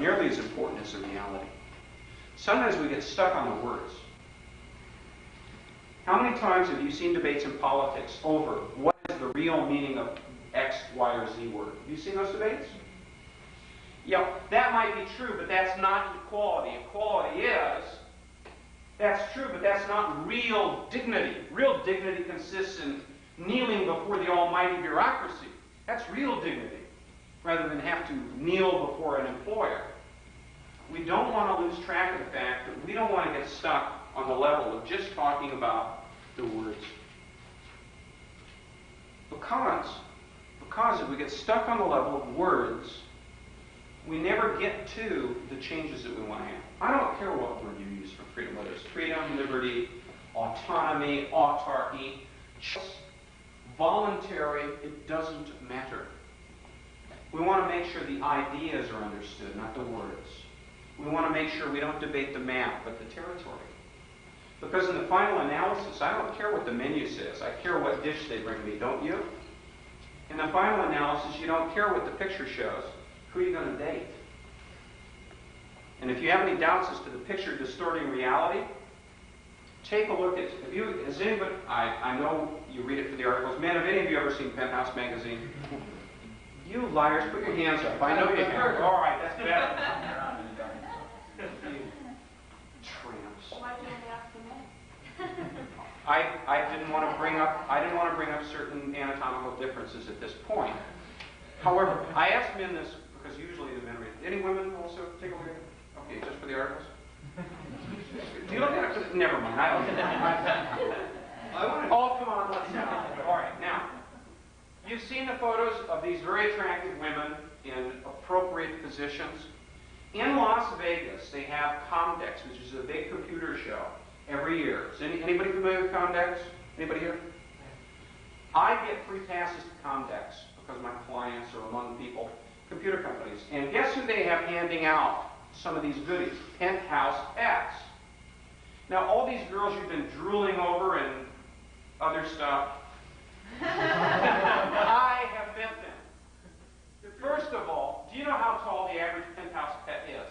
nearly as important as the reality. Sometimes we get stuck on the words. How many times have you seen debates in politics over what is the real meaning of X, Y, or Z word? Have you seen those debates? Yeah, that might be true, but that's not equality. Equality is, that's true, but that's not real dignity. Real dignity consists in kneeling before the almighty bureaucracy. That's real dignity, rather than have to kneel before an employer. We don't want to lose track of the fact that we don't want to get stuck on the level of just talking about the words. Because if we get stuck on the level of words, we never get to the changes that we want to have. I don't care what word you use for freedom, whether it's freedom, liberty, autonomy, autarky, just voluntary, it doesn't matter. We want to make sure the ideas are understood, not the words. We want to make sure we don't debate the map, but the territory. Because in the final analysis, I don't care what the menu says. I care what dish they bring me, don't you? In the final analysis, you don't care what the picture shows. Who are you going to date? And if you have any doubts as to the picture distorting reality, take a look at, has anybody, I know you read it for the articles. Man, have any of you ever seen Penthouse magazine? You liars, put your hands up. I know you have. All right, that's better. Tramps. Why didn't you ask the men? I didn't want to bring up certain anatomical differences at this point. However, I asked men this because usually the men read. Any women also take a look at it? Okay, just for the articles? Do you look at it? Never mind. I don't get it. Oh, come on, let's now. All right, now. You've seen the photos of these very attractive women in appropriate positions. In Las Vegas, they have Comdex, which is a big computer show, every year. Is anybody familiar with Comdex? Anybody here? I get free passes to Comdex because my clients are among people, computer companies. And guess who they have handing out some of these goodies? Penthouse pets. Now, all these girls you've been drooling over and other stuff, I have met them. First of all, do you know how tall the average penthouse pet is?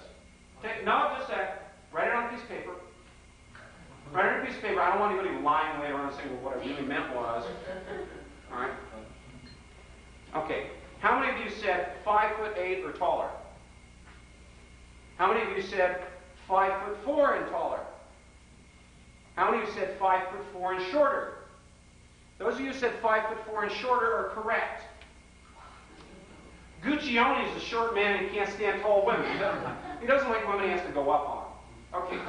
No, just a sec. Write it on a piece of paper. Write it on a piece of paper. I don't want anybody lying later on and saying, well, what I really meant was. All right? Okay. How many of you said 5'8" or taller? How many of you said 5'4" and taller? How many of you said 5'4" and shorter? Those of you who said 5'4" and shorter are correct. Guccione is a short man and he can't stand tall women. He doesn't like women he has to go up on. Okay.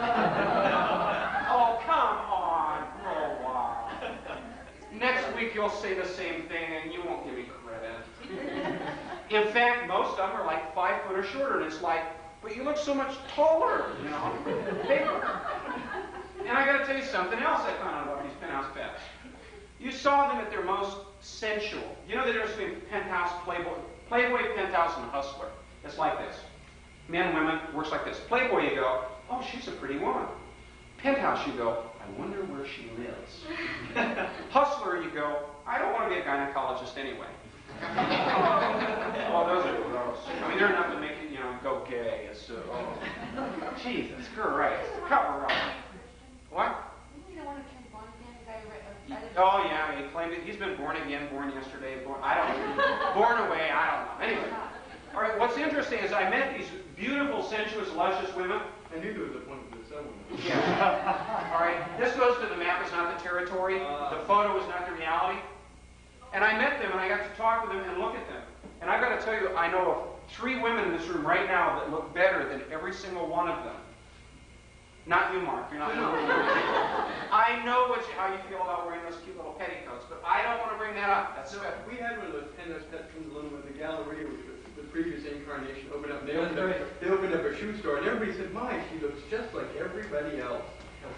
Oh, come on. Oh, wow. Next week you'll say the same thing and you won't give me credit. In fact, most of them are like 5 foot or shorter, and it's like, but you look so much taller, you know. And I got to tell you something else I found out about these penthouse pets. You saw them at their most sensual. You know the difference between penthouse, Playboy, penthouse, and hustler. It's like this. Men, women, works like this. Playboy, you go, oh, she's a pretty woman. Penthouse, you go, I wonder where she lives. Hustler, you go, I don't want to be a gynecologist anyway. Oh, those are gross. I mean, they're enough to make it, you know, go gay. It's, Jesus Christ. Cover up. What? Oh, yeah, he claimed it. He's been born again, born yesterday, born away, I don't know. Anyway. All right, what's interesting is I met these beautiful, sensuous, luscious women. I knew there was a point to this one. Yeah. All right, this goes to the map is not the territory. The photo is not the reality. And I met them, and I got to talk with them and look at them. And I've got to tell you, I know of 3 women in this room right now that look better than every single one of them. Not you, Mark. You're not. I know how you feel about wearing those cute little petticoats, but I don't want to bring that up. That's so we had one of those penthouse pets comes along with the Galleria, which was the previous incarnation, opened up. They opened up a shoe store, and everybody said, "My, she looks just like everybody else."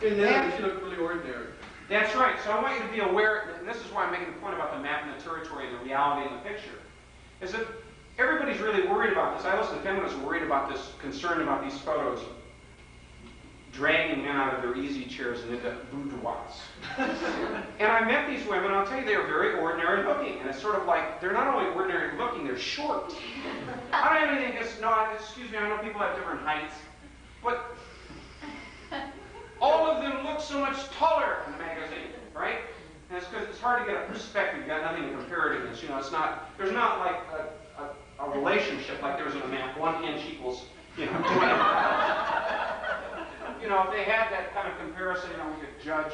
And then she looked really ordinary. That's right. So I want you to be aware, and this is why I'm making the point about the map and the territory and the reality in the picture, is that everybody's really worried about this. I listen to feminists worried about this, concerned about these photos. dragging men out of their easy chairs and into boudoirs. And I met these women, I'll tell you, they are very ordinary looking. And it's sort of like, they're not only ordinary looking, they're short. I don't have anything against, no, excuse me, I know people have different heights. But all of them look so much taller in the magazine, right? And it's because it's hard to get a perspective. You've got nothing to compare it against. You know, it's not, there's not like a relationship like there is in a map. 1 inch equals, 20. If they had that kind of comparison, we could judge,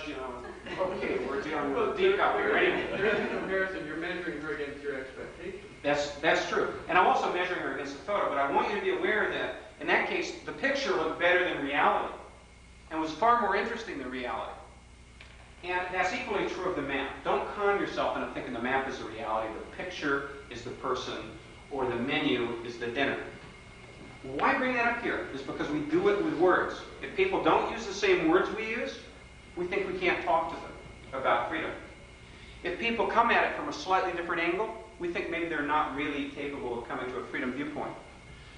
okay, we're dealing with a deep out here anyway. There is a comparison. You're measuring her against your expectations. That's true. And I'm also measuring her against the photo, but I want you to be aware that, in that case, the picture looked better than reality and was far more interesting than reality. And that's equally true of the map. Don't con yourself into thinking the map is the reality, the picture is the person, or the menu is the dinner. Why bring that up here? It's because we do it with words. If people don't use the same words we use, we think we can't talk to them about freedom. If people come at it from a slightly different angle, we think maybe they're not really capable of coming to a freedom viewpoint.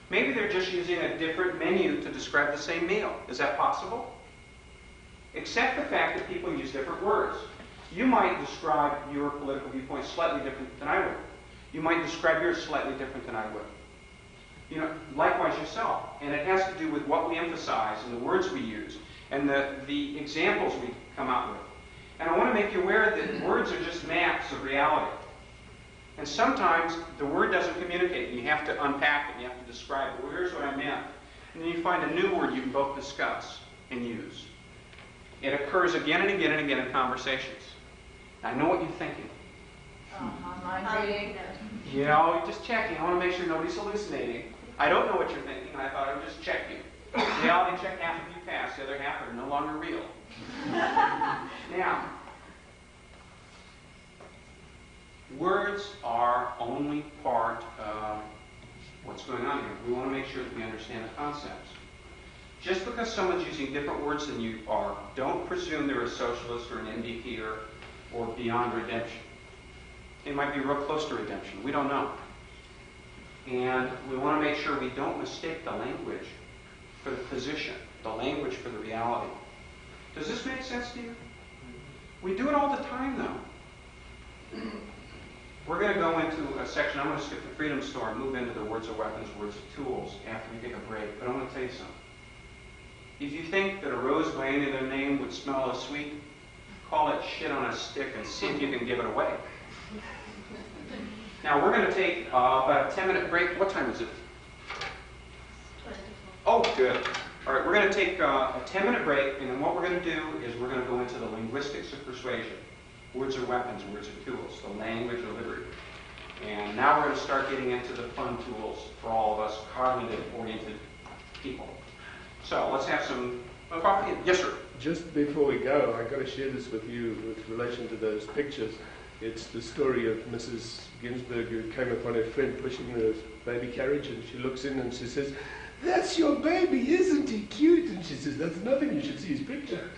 Maybe they're just using a different menu to describe the same meal. Is that possible? Accept the fact that people use different words. You might describe your political viewpoint slightly different than I would. You might describe yours slightly different than I would. Likewise yourself. And it has to do with what we emphasize and the words we use and the examples we come out with. And I want to make you aware that words are just maps of reality. And sometimes the word doesn't communicate. You have to unpack it. You have to describe it. Well, here's what I meant. And then you find a new word you can both discuss and use. It occurs again and again and again in conversations. I know what you're thinking. Online reading. You're just checking. I want to make sure nobody's hallucinating. I don't know what you're thinking, and I thought I would just check you. Reality check, half of you pass, the other half are no longer real. Now, words are only part of what's going on here. We want to make sure that we understand the concepts. Just because someone's using different words than you are, don't presume they're a socialist or an NDPer or beyond redemption. They might be real close to redemption. We don't know. And we want to make sure we don't mistake the language for the position, the language for the reality. Does this make sense to you? We do it all the time, though. We're going to go into a section. I'm going to skip the Freedom Store and move into the words of weapons, words of tools after we take a break. But I'm going to tell you something. If you think that a rose by any other name would smell as sweet, call it shit on a stick and see if you can give it away. Now, we're going to take about a 10-minute break. What time is it? Oh, good. All right, we're going to take a 10-minute break, and then what we're going to do is we're going to go into the linguistics of persuasion. Words are weapons, words are tools, the language of liberty. And now we're going to start getting into the fun tools for all of us cognitive-oriented people. So let's have some coffee. Yes, sir. Just before we go, I've got to share this with you with relation to those pictures. It's the story of Mrs. Ginsburg who came upon her friend pushing her baby carriage, and she looks in and she says, "That's your baby, isn't he cute?" And she says, "That's nothing, you should see his picture."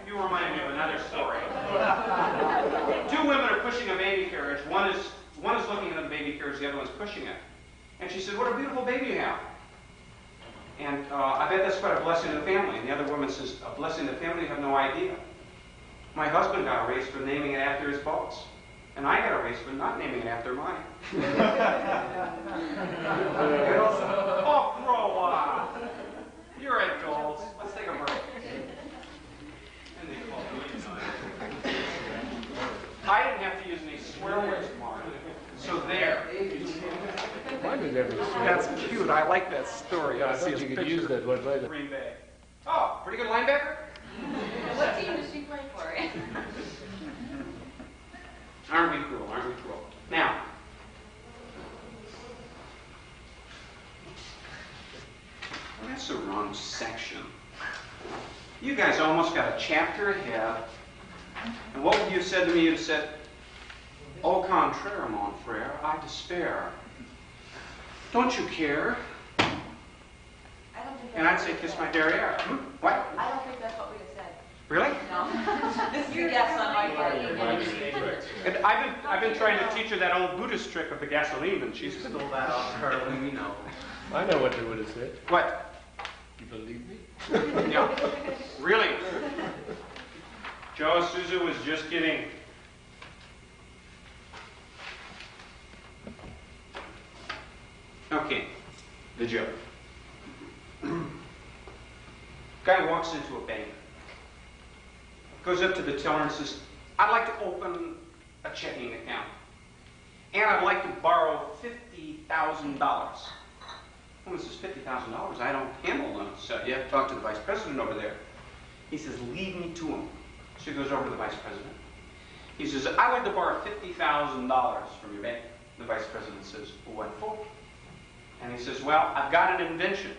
You remind me of another story. Two women are pushing a baby carriage. One is looking at the baby carriage, the other one's pushing it. And she said, "What a beautiful baby you have." And I bet that's quite a blessing to the family. And the other woman says, "A blessing to the family? You have no idea. My husband got a raise for naming it after his boss. And I got a raise for not naming it after mine." Oh, grow up. You're adults. Let's take a break. And they call me. I didn't have to use any swear words tomorrow. So there. Mine is every That's cute. I like that story. I thought you could use that one later. Green Bay. Oh, pretty good linebacker? What team does she play for? Aren't we cruel? Aren't we cruel? Now, that's the wrong section. You guys almost got a chapter ahead. And what would you have said to me? You'd have said, "Au contraire, mon frère, I despair. Don't you care?" I don't think And I'd say, "Kiss my derriere." What? I don't think that's what we have said. Really? No. This is your guess on my part. And I've been trying to teach her that old Buddhist trick of the gasoline, and she's Stole that off her, we know. I know what they would have said. What? You believe me? Yeah. Really? Joe Souza was just kidding. Okay, the joke. Guy walks into a bank, goes up to the teller and says, I'd like to open a checking account, and I'd like to borrow $50,000. Woman says, $50,000? I don't handle them. So you have to talk to the vice president over there. He says, lead me to him. So he goes over to the vice president. He says, I'd like to borrow $50,000 from your bank. The vice president says, well, what for? And he says, well, I've got an invention.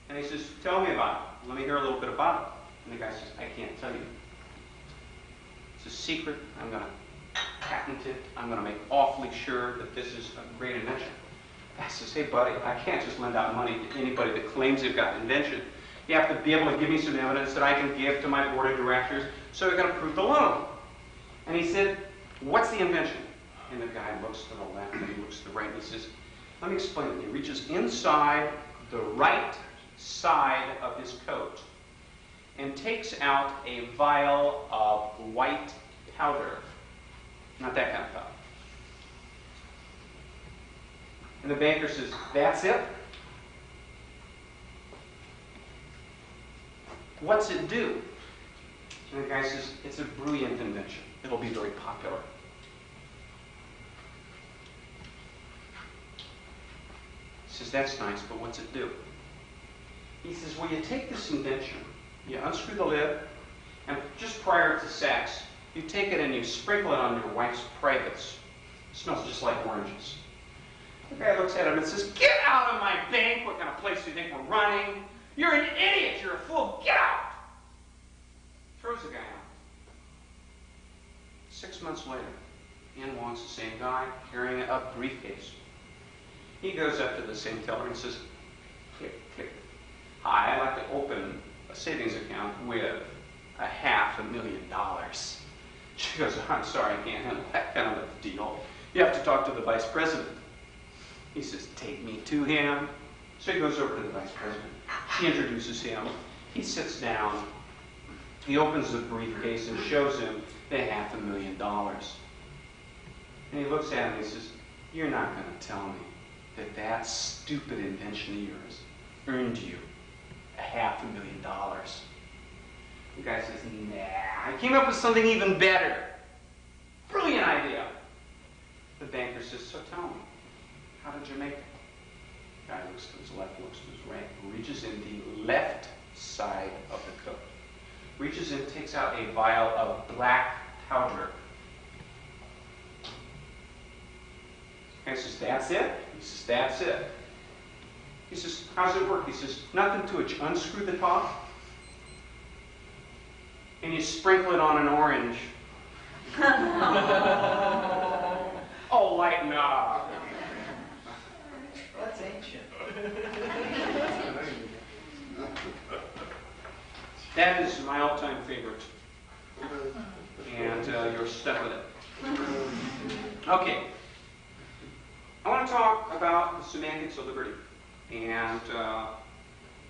And he says, tell me about it. Let me hear a little bit about it. And the guy says, I can't tell you. It's a secret. I'm going to patent it. I'm going to make awfully sure that this is a great invention. The guy says, hey, buddy, I can't just lend out money to anybody that claims they've got an invention. You have to be able to give me some evidence that I can give to my board of directors so we can approve the loan. And he said, what's the invention? And the guy looks to the left and he looks to the right and he says, let me explain it. He reaches inside the right side of his coat and takes out a vial of white powder. Not that kind of powder. And the banker says, that's it? What's it do? And the guy says, it's a brilliant invention. It'll be very popular. He says, that's nice, but what's it do? He says, well, you take this invention, you unscrew the lid, and just prior to sex, you take it and you sprinkle it on your wife's privates. It smells just like oranges. The guy looks at him and says, get out of my bank! What kind of place do you think we're running? You're an idiot! You're a fool! Get out! Throws the guy out. 6 months later, in walks the same guy carrying a briefcase. He goes up to the same teller and says, click, click. Hi, I'd like to open a savings account with $500,000. She goes, I'm sorry, I can't handle that kind of a deal. You have to talk to the vice president. He says, take me to him. So he goes over to the vice president. She introduces him. He sits down. He opens the briefcase and shows him the $500,000. And he looks at him and he says, you're not going to tell me that that stupid invention of yours earned you $500,000. The guy says, nah, I came up with something even better. Brilliant idea. The banker says, so tell me, how did you make it? The guy looks to his left, looks to his right, reaches in the left side of the coat. Reaches in, takes out a vial of black powder. The guy says, that's it? He says, that's it. He says, how's it work? He says, nothing to it. You unscrew the top, and you sprinkle it on an orange. Oh, lighten up. That's ancient. That is my all-time favorite. And you're stuck with it. Okay. I want to talk about the semantics of liberty and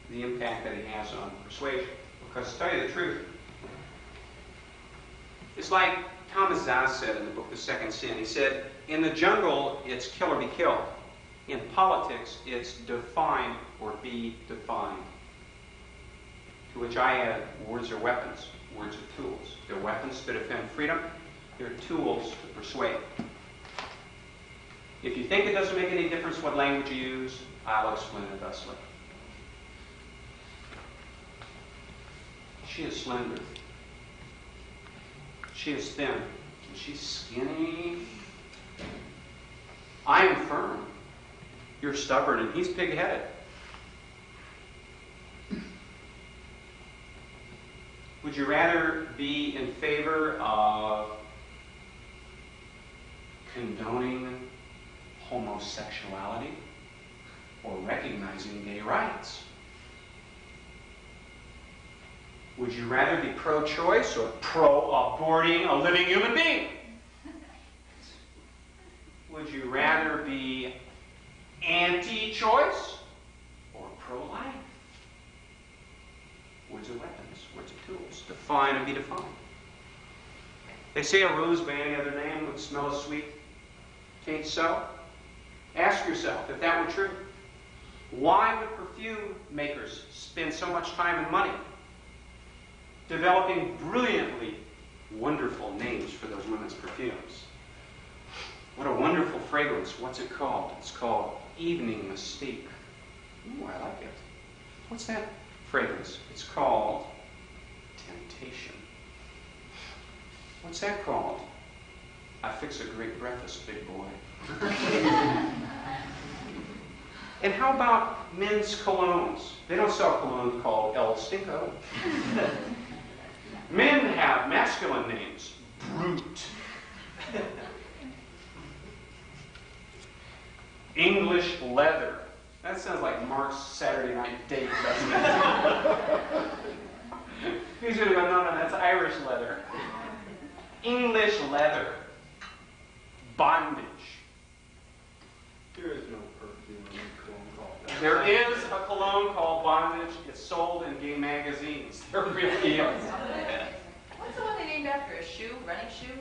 the impact that it has on persuasion. Because to tell you the truth, it's like Thomas Zaz said in the book The Second Sin. He said, in the jungle, it's kill or be killed. In politics, it's define or be defined. To which I add, words are weapons. Words are tools. They're weapons to defend freedom. They're tools to persuade. If you think it doesn't make any difference what language you use, I'll explain it thusly. She is slender. She is thin. And she's skinny. I am firm. You're stubborn, and he's pig-headed. Would you rather be in favor of condoning homosexuality or recognizing gay rights? Would you rather be pro-choice or pro-aborting a living human being? Would you rather be anti-choice define and be defined. They say a rose by any other name would smell as sweet. Ain't so? Ask yourself, if that were true, why would perfume makers spend so much time and money developing brilliantly wonderful names for those women's perfumes? What a wonderful fragrance. What's it called? It's called Evening Mystique. Ooh, I like it. What's that fragrance? It's called Temptation. What's that called? I fix a great breakfast, big boy. And how about men's colognes? They don't sell cologne called El Stinko. Men have masculine names. Brute. English leather. That sounds like Mark's Saturday night date, doesn't it? He's going to go, no, that's Irish leather. English leather. Bondage. There is no perfume or cologne called that. There is a cologne called Bondage. It's sold in gay magazines. There really is. What's the one they named after? A shoe? Running shoe?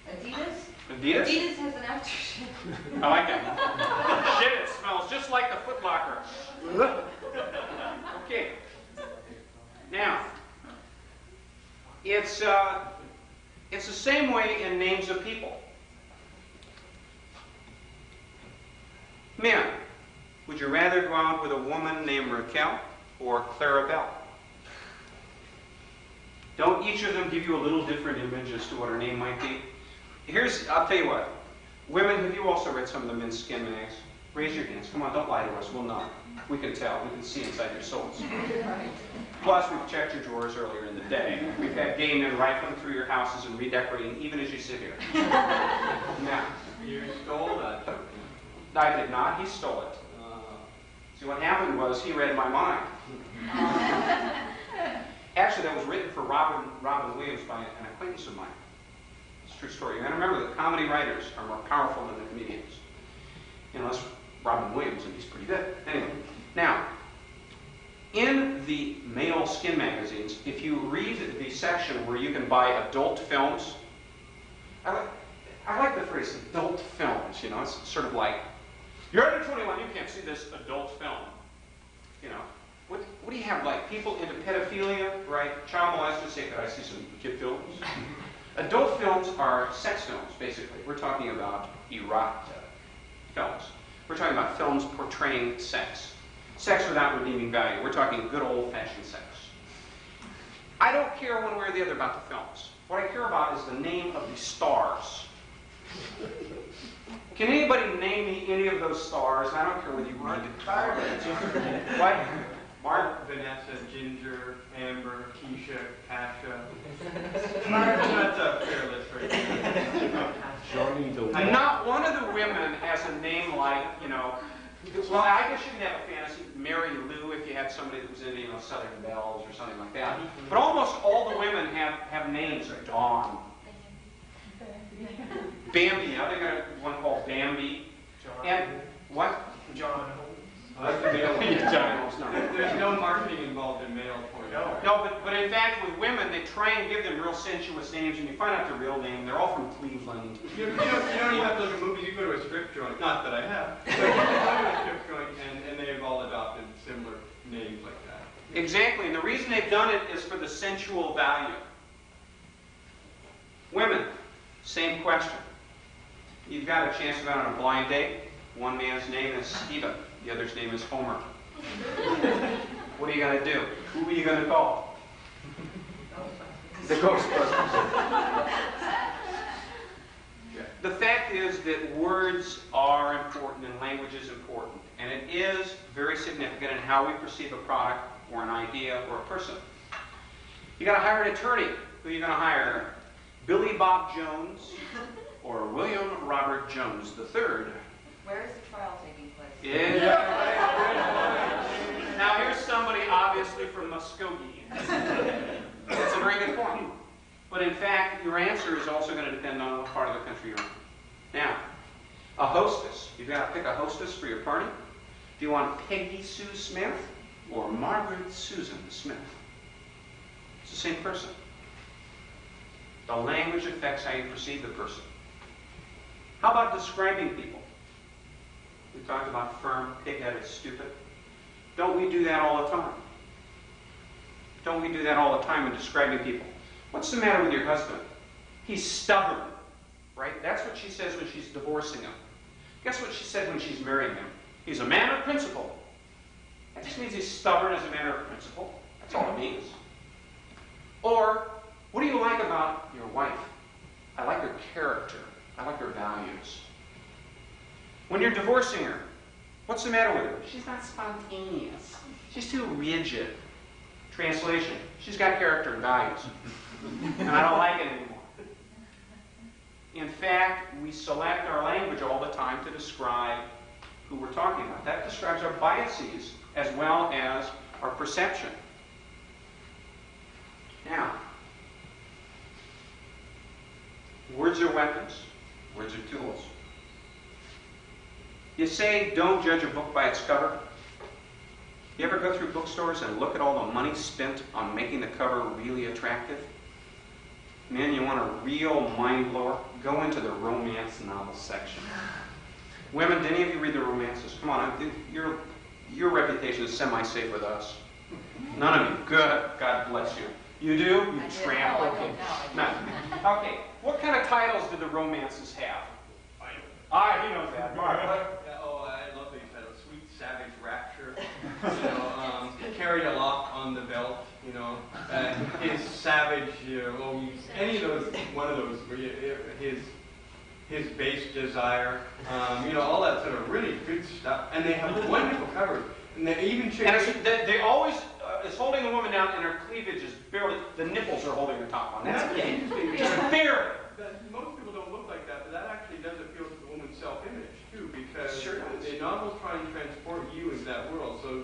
Adidas? Adidas? Adidas has an aftershave. I like that. Shit, it smells just like the Foot Locker. Okay. Now, it's the same way in names of people. Men, would you rather go out with a woman named Raquel or Clarabelle? Don't each of them give you a little different image as to what her name might be? I'll tell you what. Women, have you also read some of the men's skin mags? Raise your hands. Come on, don't lie to us. We'll know. We can tell. We can see inside your souls. Plus, we've checked your drawers earlier in the day. We've had gay men rifling through your houses and redecorating even as you sit here. Now, You stole that. I did not. He stole it. See, what happened was he read my mind. Actually, that was written for Robin Williams by an acquaintance of mine. It's a true story. You got to remember that comedy writers are more powerful than the comedians. Unless Robin Williams, and he's pretty good. Anyway, now, in the male skin magazines, if you read the section where you can buy adult films, I like the phrase adult films, you know, it's sort of like, you're under 21, you can't see this adult film. You know, what do you have, like, people into pedophilia, right? Child molesters say, could I see some kid films? Adult films are sex films, basically. We're talking about erotic films. We're talking about films portraying sex. Sex without redeeming value. We're talking good old-fashioned sex. I don't care one way or the other about the films. What I care about is the name of the stars. Can anybody name me any of those stars? I don't care whether you read it. What? Mark? Vanessa, Ginger, Amber, Keisha, Tasha. That's a fair list right there. Johnny the Not one of the women has a name like, you know, well, I guess you could have a fantasy, Mary Lou, if you had somebody that was into, you know, Southern Bells or something like that. But almost all the women have names. Dawn. Bambi. Now they got one called Bambi. And what? John. There's no marketing involved in male porn. No, but in fact, with women, they try and give them real sensuous names, and you find out their real name. They're all from Cleveland. You don't even have to look at movies. You go to a strip joint. Not that I have. But you go to a strip joint, and they've all adopted similar names like that. Exactly, and the reason they've done it is for the sensual value. Women, same question. You've got a chance to go on a blind date. One man's name is Stephen. The other's name is Homer. What are you going to do? Who are you going to call? The Ghostbusters. The fact is that words are important and language is important. And it is very significant in how we perceive a product or an idea or a person. You got to hire an attorney. Who are you going to hire? Billy Bob Jones or William Robert Jones III? Where is the trial taking place? Yeah. Now here's somebody obviously from Muskogee. That's a very good point. But in fact, your answer is also going to depend on what part of the country you're in. Now, a hostess. You've got to pick a hostess for your party. Do you want Peggy Sue Smith or Margaret Susan Smith? It's the same person. The language affects how you perceive the person. How about describing people? We talked about firm, pig-headed, stupid. Don't we do that all the time? Don't we do that all the time in describing people? What's the matter with your husband? He's stubborn, right? That's what she says when she's divorcing him. Guess what she said when she's marrying him? He's a man of principle. That just means he's stubborn as a matter of principle. That's all it means. Or, what do you like about your wife? I like her character. I like her values. When you're divorcing her, what's the matter with her? She's not spontaneous. She's too rigid. Translation, she's got character and values. And I don't like it anymore. In fact, we select our language all the time to describe who we're talking about. That describes our biases as well as our perception. Now, words are weapons. Words are tools. You say, don't judge a book by its cover. You ever go through bookstores and look at all the money spent on making the cover really attractive? Man, you want a real mind blower? Go into the romance novel section. Women, did any of you read the romances? Come on, your reputation is semi-safe with us. None of you. Good. God bless you. You do? You tramp. Okay. No. Okay. What kind of titles do the romances have? He knows that. Mark. I love these titles. Sweet Savage Rapture. Carry a lock on the belt. His savage. Any of those. One of those. His base desire. All that sort of really good stuff. And they have wonderful covers. And they even and they always is holding a woman down, and her cleavage is barely. The nipples are holding her top on. That's interesting. Just barely. Most people don't look like that, but that actually does appeal to the woman's self-image too, because sure the novels try and transport you into that world. So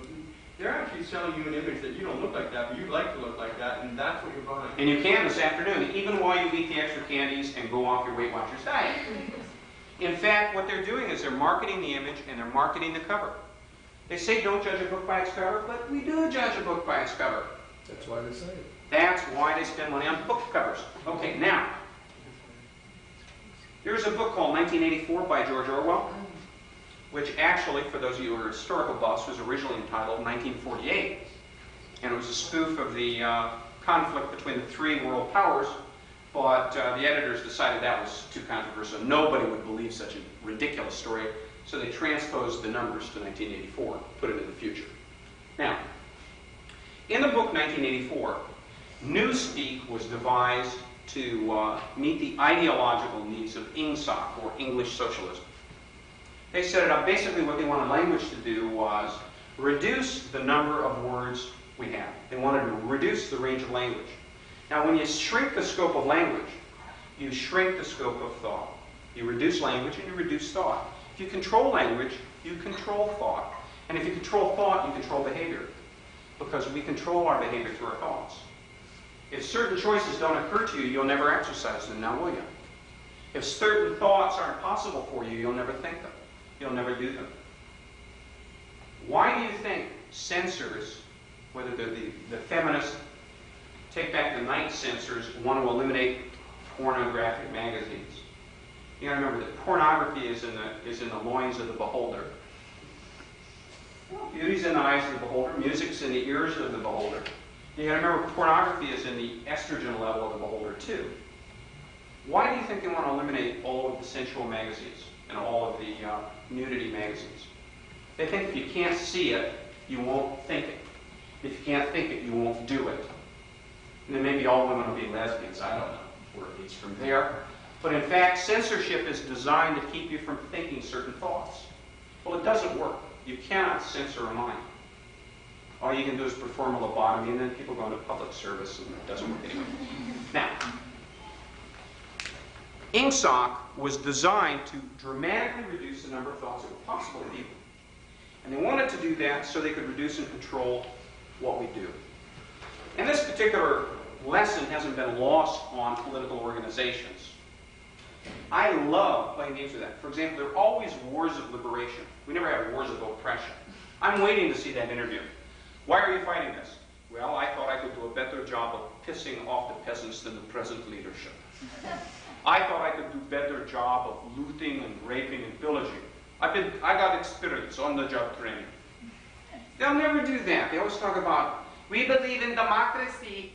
they're actually selling you an image that you don't look like that, but you'd like to look like that, and that's what you're buying. And you can this afternoon, even while you eat the extra candies and go off your Weight Watchers diet. In fact, what they're doing is they're marketing the image and they're marketing the cover. They say don't judge a book by its cover, but we do judge a book by its cover. That's why they say it. That's why they spend money on book covers. Okay, now, there's a book called 1984 by George Orwell, which actually, for those of you who are historical buffs, was originally entitled 1948. And it was a spoof of the conflict between the three world powers, but the editors decided that was too controversial. Nobody would believe such a ridiculous story, so they transposed the numbers to 1984, put it in the future. Now, in the book 1984, Newspeak was devised to meet the ideological needs of INGSOC, or English Socialism. They set it up, basically what they wanted language to do was reduce the number of words we have. They wanted to reduce the range of language. Now when you shrink the scope of language, you shrink the scope of thought. You reduce language and you reduce thought. If you control language, you control thought. And if you control thought, you control behavior. Because we control our behavior through our thoughts. If certain choices don't occur to you, you'll never exercise them, now will you? If certain thoughts aren't possible for you, you'll never think them. You'll never do them. Why do you think censors, whether they're the feminist, Take Back the Night censors, want to eliminate pornographic magazines? You gotta remember that pornography is in the loins of the beholder. Beauty's in the eyes of the beholder. Music's in the ears of the beholder. You gotta remember pornography is in the estrogen level of the beholder too. Why do you think they want to eliminate all of the sensual magazines and all of the nudity magazines? They think if you can't see it, you won't think it. If you can't think it, you won't do it. And then maybe all women will be lesbians. I don't know where it leads from there. But in fact, censorship is designed to keep you from thinking certain thoughts. Well, it doesn't work. You cannot censor a mind. All you can do is perform a lobotomy, and then people go into public service, and it doesn't work anyway. Now, INGSOC was designed to dramatically reduce the number of thoughts that were possible to people. And they wanted to do that so they could reduce and control what we do. And this particular lesson hasn't been lost on political organizations. I love playing games with that. For example, there are always wars of liberation. We never have wars of oppression. I'm waiting to see that interview. Why are you fighting this? Well, I thought I could do a better job of pissing off the peasants than the present leadership. I thought I could do better job of looting and raping and pillaging. I got experience on the job training. They'll never do that. They always talk about, we believe in democracy,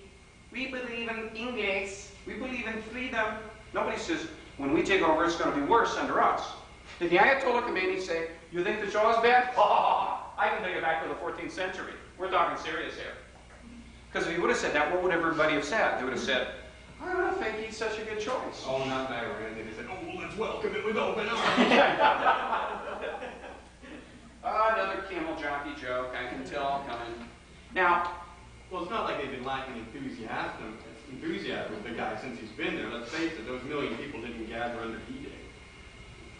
we believe in English, we believe in freedom. Nobody says, when we take over, it's going to be worse under us. Did the Ayatollah Khomeini say, you think the Shah is bad? I can take it back to the 14th century. We're talking serious here. Because if he would have said that, what would everybody have said? They would have said, I don't think he's such a good choice. Oh, not that, Iran. They said, oh, well, let's welcome it with open arms. Another camel jockey joke, I can tell coming. Now, well, it's not like they've been lacking enthusiasm with the guy since he's been there. Let's face it, those million people didn't gather under D-Day.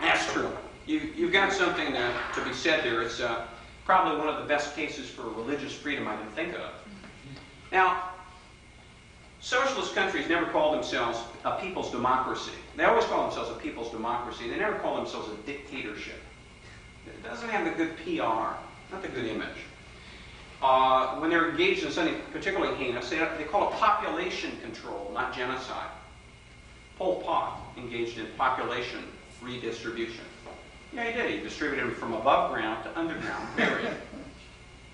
that's true. You've got something to be said there. It's probably one of the best cases for religious freedom I can think of. Now, socialist countries never call themselves a people's democracy. They always call themselves a people's democracy. They never call themselves a dictatorship. It doesn't have the good PR, not the good image. When they're engaged in something particularly heinous, they call it population control, not genocide. Pol Pot engaged in population redistribution. Yeah, he did. He distributed them from above ground to underground, period.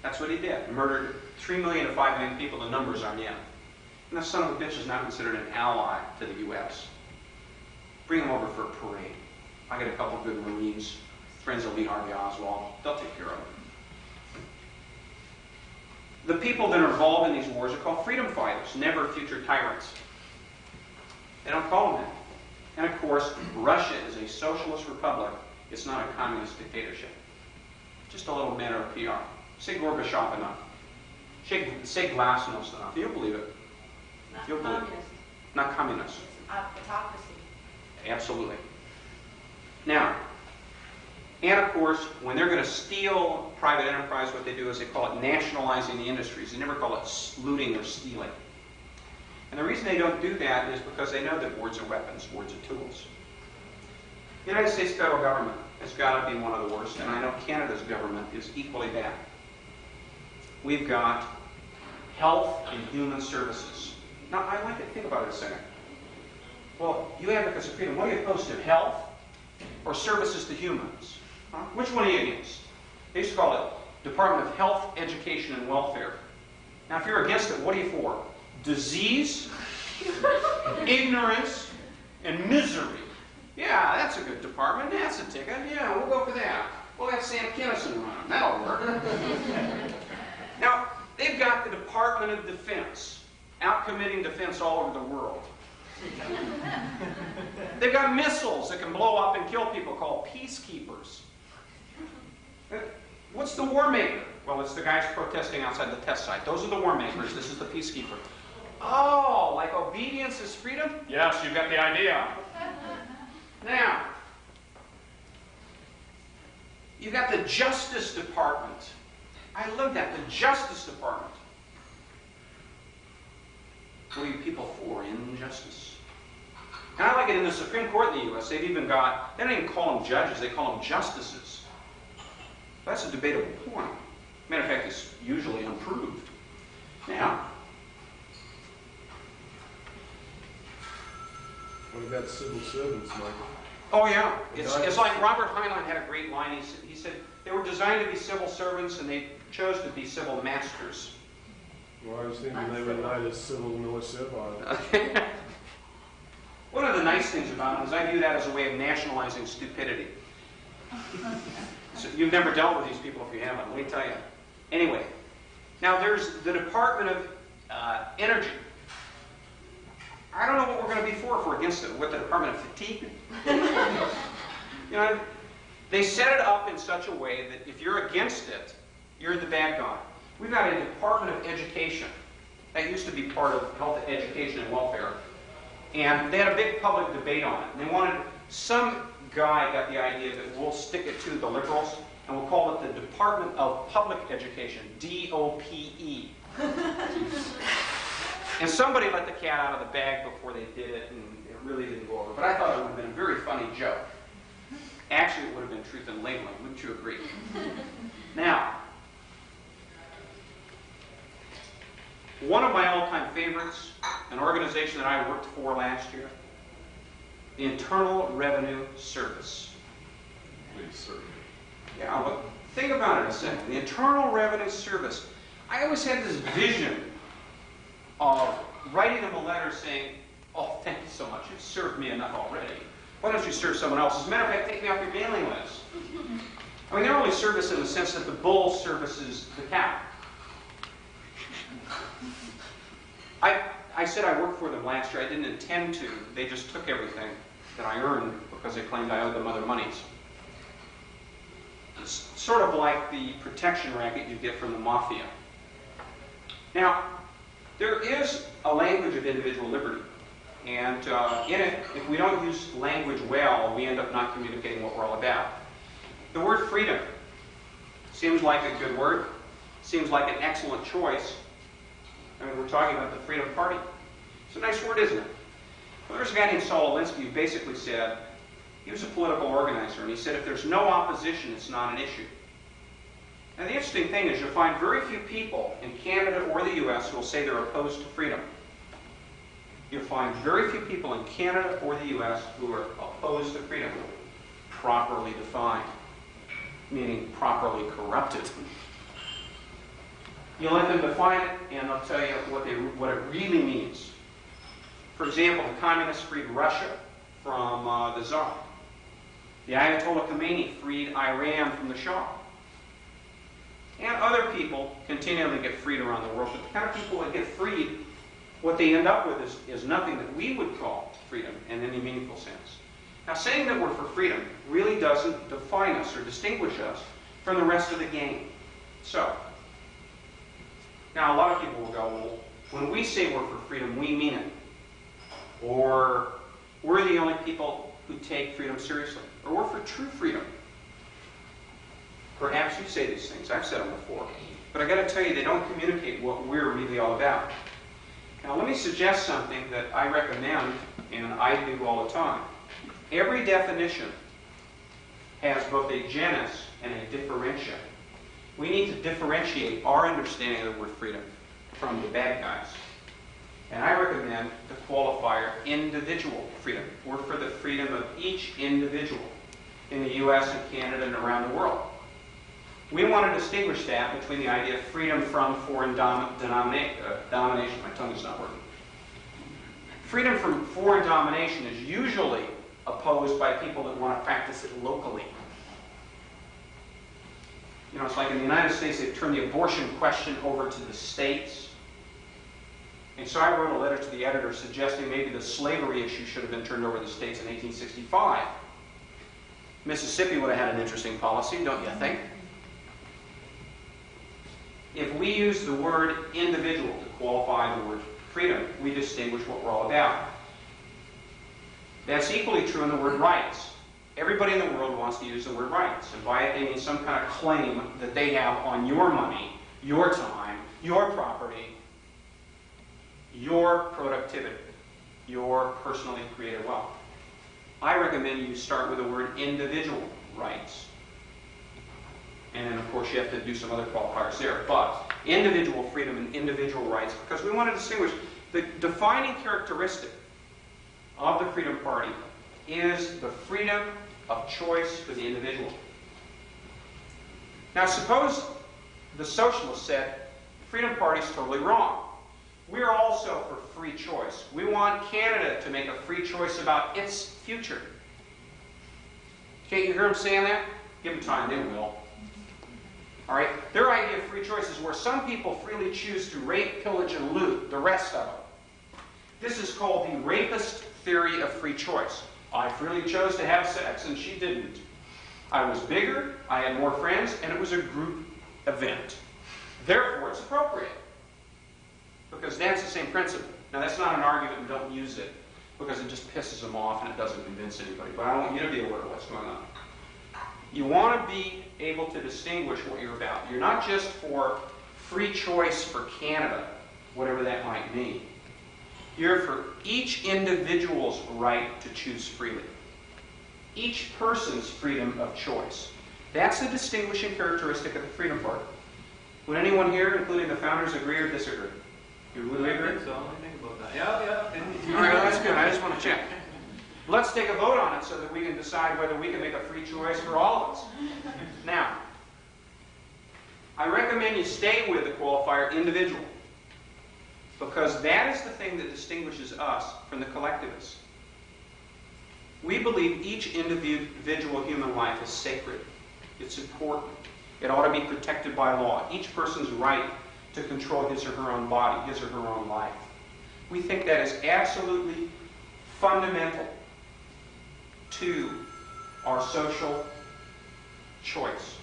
That's what he did. Murdered 3 million to 5 million people. The numbers aren't in. And that son of a bitch is not considered an ally to the U.S. Bring him over for a parade. I got a couple good Marines, friends of Lee Harvey Oswald. They'll take care of him. The people that are involved in these wars are called freedom fighters, never future tyrants. They don't call them that. And of course, Russia is a socialist republic. It's not a communist dictatorship. Just a little matter of PR. Say Gorbachev enough. Say Glasnost enough. You'll believe it. Not You'll believe it. communist. Not communist. It's autocracy. Absolutely. Now, and of course, when they're going to steal private enterprise, what they do is they call it nationalizing the industries. They never call it looting or stealing. And the reason they don't do that is because they know that words are weapons, words are tools. The United States federal government has got to be one of the worst, and I know Canada's government is equally bad. We've got health and human services. Now, I'd like to think about it a second. Well, you advocates of freedom, what are you opposed to, health or services to humans? Huh? Which one are you against? They used to call it Department of Health, Education, and Welfare. Now, if you're against it, what are you for? Disease, ignorance, and misery. Yeah, that's a good department. That's a ticket. Yeah, we'll go for that. We'll have Sam Kinison run them. That'll work. Now, they've got the Department of Defense out committing defense all over the world. They've got missiles that can blow up and kill people called peacekeepers. What's the war maker? Well, it's the guys protesting outside the test site. Those are the war makers. This is the peacekeeper. Oh, like obedience is freedom? Yes, you've got the idea. Now, you've got the Justice Department. I love that, the Justice Department. What are you people for? Injustice. And I like it in the Supreme Court in the U.S. They've even got, they don't even call them judges, they call them justices. That's a debatable point. Matter of fact, it's usually unproved. Now, what about civil servants, Michael? oh yeah, it's like Robert Heinlein had a great line. He said they were designed to be civil servants and they chose to be civil masters. Well, I was thinking they were neither civil nor servile. One of the nice things about them is I view that as a way of nationalizing stupidity. So you've never dealt with these people if you haven't, let me tell you. Anyway, now there's the Department of Energy. I don't know what we're going to be for if we're against it. What, the Department of Fatigue? You know, they set it up in such a way that if you're against it, you're the bad guy. We've got a Department of Education. That used to be part of Health, Education, and Welfare. And they had a big public debate on it. And they wanted, some guy got the idea that we'll stick it to the liberals, and we'll call it the Department of Public Education, DOPE. And somebody let the cat out of the bag before they did it, and it really didn't go over. But I thought it would have been a very funny joke. Actually, it would have been truth in labeling. Wouldn't you agree? Now, one of my all-time favorites, an organization that I worked for last year, The Internal Revenue Service. Please, sir. Yeah, but think about it a second. The Internal Revenue Service. I always had this vision of writing them a letter saying, oh, thank you so much. You've served me enough already. Why don't you serve someone else? As a matter of fact, take me off your mailing list. I mean, they're only service in the sense that the bull services the cow. I said I worked for them last year. I didn't intend to. They just took everything that I earned because they claimed I owed them other monies. It's sort of like the protection racket you get from the mafia. Now, there is a language of individual liberty. And in it, if we don't use language well, we end up not communicating what we're all about. The word freedom seems like a good word, seems like an excellent choice. I mean, we're talking about the Freedom Party. It's a nice word, isn't it? Well, there's a guy named Saul Alinsky who basically said, he was a political organizer, and he said if there's no opposition, it's not an issue. And the interesting thing is you'll find very few people in Canada or the U.S. who will say they're opposed to freedom. You'll find very few people in Canada or the U.S. who are opposed to freedom, properly defined, meaning properly corrupted. You let them define it, and they'll tell you what it really means. For example, the communists freed Russia from the Tsar. The Ayatollah Khomeini freed Iran from the Shah. And other people continually get freed around the world. But the kind of people that get freed, what they end up with is nothing that we would call freedom in any meaningful sense. Now, saying that we're for freedom really doesn't define us or distinguish us from the rest of the game. So, now a lot of people will go, well, when we say we're for freedom, we mean it. Or we're the only people who take freedom seriously. Or we're for true freedom. Perhaps you say these things. I've said them before. But I've got to tell you, they don't communicate what we're really all about. Now, let me suggest something that I recommend, and I do all the time. Every definition has both a genus and a differentia. We need to differentiate our understanding of the word freedom from the bad guys. And I recommend the qualifier individual freedom. We're for the freedom of each individual in the U.S. and Canada and around the world. We want to distinguish that between the idea of freedom from foreign domination. My tongue is not working. Freedom from foreign domination is usually opposed by people that want to practice it locally. You know, it's like in the United States, they've turned the abortion question over to the states. And so I wrote a letter to the editor suggesting maybe the slavery issue should have been turned over to the states in 1865. Mississippi would have had an interesting policy, don't you think? If we use the word individual to qualify the word freedom, we distinguish what we're all about. That's equally true in the word rights. Everybody in the world wants to use the word rights, and by it they mean some kind of claim that they have on your money, your time, your property, your productivity, your personally created wealth. I recommend you start with the word individual rights. And then, of course, you have to do some other qualifiers there. But individual freedom and individual rights, because we want to distinguish the defining characteristic of the Freedom Party is the freedom of choice for the individual. Now, suppose the socialists said, the Freedom Party is totally wrong. We're also for free choice. We want Canada to make a free choice about its future. Can't you hear them saying that? Give them time, they will. All right? Their idea of free choice is where some people freely choose to rape, pillage, and loot the rest of them. This is called the rapist theory of free choice. I freely chose to have sex, and she didn't. I was bigger, I had more friends, and it was a group event. Therefore, it's appropriate. Because that's the same principle. Now, that's not an argument, and don't use it, because it just pisses them off and it doesn't convince anybody. But I want you to be aware of what's going on. You want to be able to distinguish what you're about. You're not just for free choice for Canada, whatever that might mean. You're for each individual's right to choose freely. Each person's freedom of choice. That's the distinguishing characteristic of the Freedom Party. Would anyone here, including the founders, agree or disagree? You would agree? So, I think about that. Yeah. All right, that's good. I just want to check. Let's take a vote on it so that we can decide whether we can make a free choice for all of us. Now, I recommend you stay with the qualifier individual, because that is the thing that distinguishes us from the collectivists. We believe each individual human life is sacred. It's important. It ought to be protected by law. Each person's right to control his or her own body, his or her own life. We think that is absolutely fundamental to our social choice.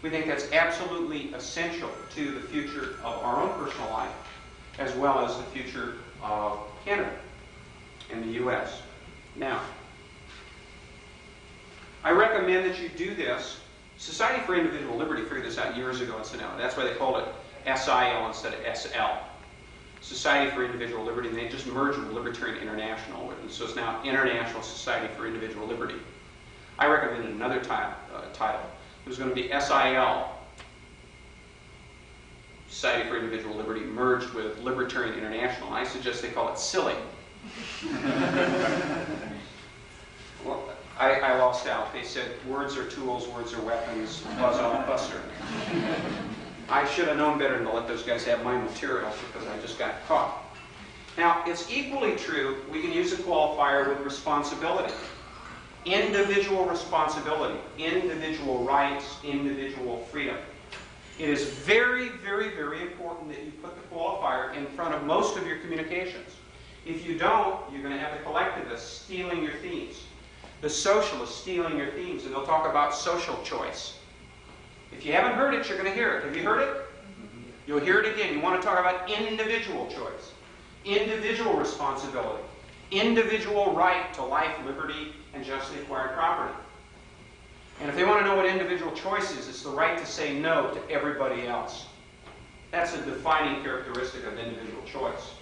We think that's absolutely essential to the future of our own personal life, as well as the future of Canada and the U.S. Now, I recommend that you do this. Society for Individual Liberty figured this out years ago, incidentally. That's why they called it SIL instead of SL. Society for Individual Liberty, and they just merged with Libertarian International, and so it's now International Society for Individual Liberty. I recommended another title. It was going to be SIL, Society for Individual Liberty, merged with Libertarian International. I suggest they call it silly. Well, I lost out. They said words are tools, words are weapons, buzz off buster. I should have known better than to let those guys have my material, because I just got caught. Now, it's equally true, we can use a qualifier with responsibility. Individual responsibility, individual rights, individual freedom. It is very, very, very important that you put the qualifier in front of most of your communications. If you don't, you're going to have the collectivists stealing your themes, the socialists stealing your themes, and they'll talk about social choice. If you haven't heard it, you're going to hear it. Have you heard it? You'll hear it again. You want to talk about individual choice, individual responsibility, individual right to life, liberty, and justly acquired property. And if they want to know what individual choice is, it's the right to say no to everybody else. That's a defining characteristic of individual choice.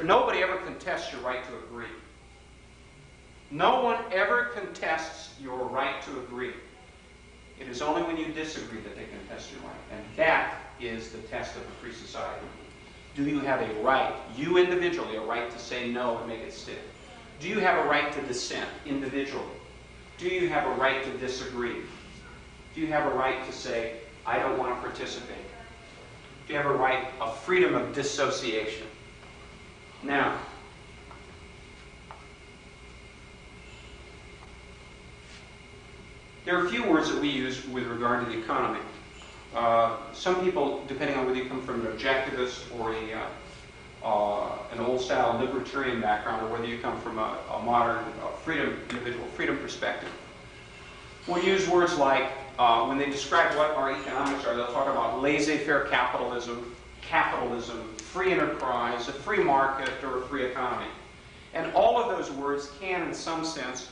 Nobody ever contests your right to agree. No one ever contests your right to agree. It is only when you disagree that they contest your right. And that is the test of a free society. Do you have a right, you individually, a right to say no and make it stick? Do you have a right to dissent individually? Do you have a right to disagree? Do you have a right to say, I don't want to participate? Do you have a right of freedom of dissociation? Now, there are a few words that we use with regard to the economy. Some people, depending on whether you come from an objectivist or an old-style libertarian background, or whether you come from a modern individual freedom perspective, will use words like, when they describe what our economics are, they'll talk about laissez-faire capitalism, free enterprise, a free market, or a free economy. And all of those words can, in some sense,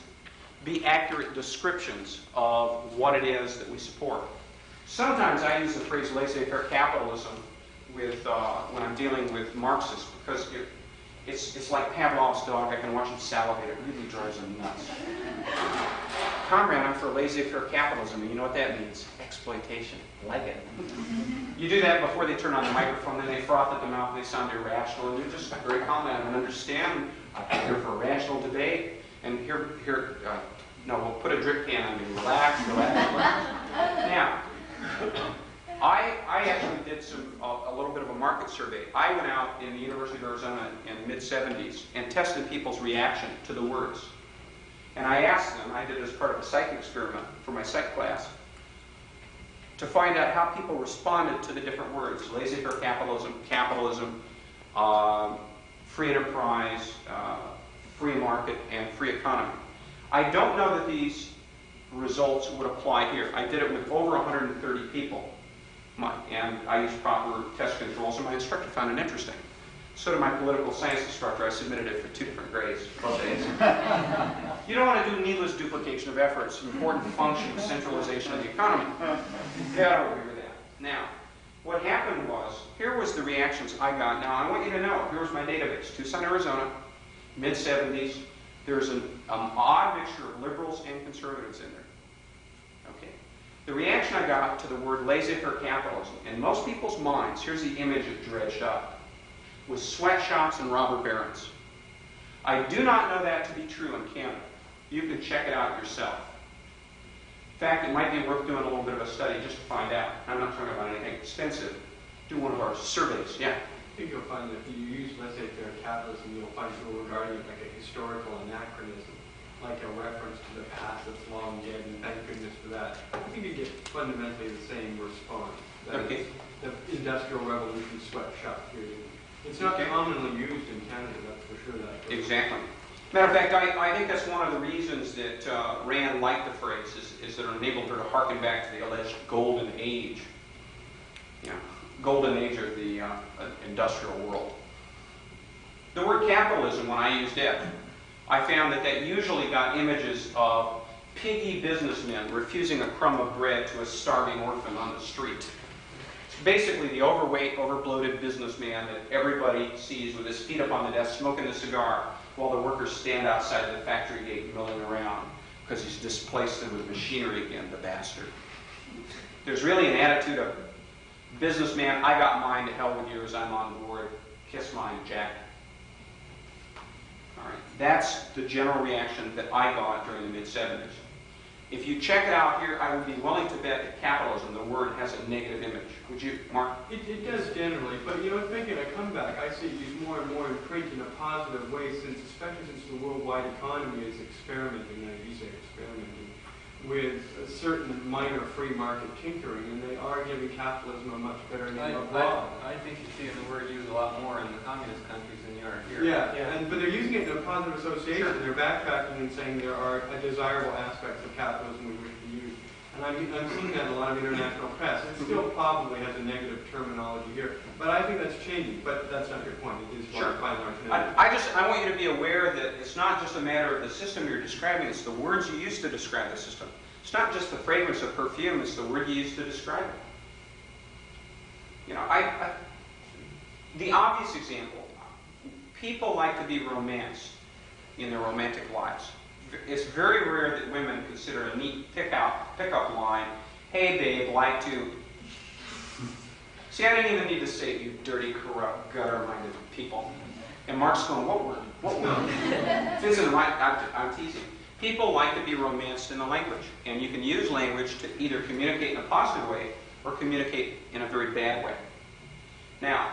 be accurate descriptions of what it is that we support. Sometimes I use the phrase laissez-faire capitalism when I'm dealing with Marxists, because it's like Pavlov's dog. I can watch him salivate. It really drives him nuts. Comrade, I'm for laissez-faire capitalism, and you know what that means? Exploitation. Like it. You do that before they turn on the microphone, then they froth at the mouth, they sound irrational, and you're just very calm and understand. I'm here for a rational debate, and no, we'll put a drip can on you. Relax. Now, I actually did a little bit of a market survey. I went out in the University of Arizona in the mid-'70s and tested people's reaction to the words. And I asked them, I did it as part of a psych experiment for my psych class, to find out how people responded to the different words: laissez-faire capitalism, free enterprise, free market, and free economy. I don't know that these results would apply here. I did it with over 130 people, and I used proper test controls, and my instructor found it interesting. So did my political science instructor. I submitted it for 2 different grades, both A's. You don't want to do needless duplication of efforts. Important function, centralization of the economy. Yeah, I don't agree with that. Now, what happened was, here was the reactions I got. Now, I want you to know, here was my database. Tucson, Arizona, mid-'70s. There's an odd mixture of liberals and conservatives in there. Okay. The reaction I got to the word laissez-faire capitalism, in most people's minds, here's the image it dredged up, was sweatshops and robber barons. I do not know that to be true in Canada. You can check it out yourself. In fact, it might be worth doing a little bit of a study just to find out. I'm not talking about anything expensive. Do one of our surveys. Yeah. I think you'll find that if you use laissez-faire capitalism, you'll find people regarding it like a historical anachronism, like a reference to the past that's long dead, and thank goodness for that. I think you get fundamentally the same response. That Okay. The Industrial Revolution sweatshop period. It's not commonly used in Canada, that's for sure. Exactly. Matter of fact, I think that's one of the reasons that Rand liked the phrase, is that it enabled her to harken back to the alleged golden age. You know, golden age of the industrial world. The word capitalism, when I used it, I found that usually got images of piggy businessmen refusing a crumb of bread to a starving orphan on the street. It's basically the overweight, overbloated businessman that everybody sees with his feet up on the desk smoking a cigar while the workers stand outside the factory gate milling around because he's displaced them with machinery again, the bastard. There's really an attitude of businessman, I got mine, to hell with yours, I'm on board, kiss mine, Jack. All right, that's the general reaction that I got during the mid-70s. If you check it out here, I would be willing to bet that capitalism, the word, has a negative image. Would you, Mark? It does generally, but you know, it's making a comeback. I see it used more and more in print in a positive way, especially since the worldwide economy is experimenting, as you say, experimenting, with a certain minor free market tinkering, and they are giving capitalism a much better name abroad. I think you see the word used a lot more in the communist countries than you are here. Yeah. But they're using it in a positive association. Sure. They're backtracking and saying there are desirable aspects of capitalism we wish to use. And I'm seeing that in a lot of international press. It still probably has a negative terminology here, but I think that's changing. But that's not your point. It is sure. by and large. I want you to be aware that it's not just a matter of the system you're describing, it's the words you use to describe the system. It's not just the fragrance of perfume, it's the word you use to describe it. You know, the obvious example, people like to be romanced in their romantic lives. It's very rare that women consider a neat pickup line, hey babe, like to... See, I didn't even need to say it, you dirty, corrupt, gutter-minded people. And Mark's going, what word? What word? It isn't right, I'm teasing. People like to be romanced in the language, and you can use language to either communicate in a positive way or communicate in a very bad way. Now,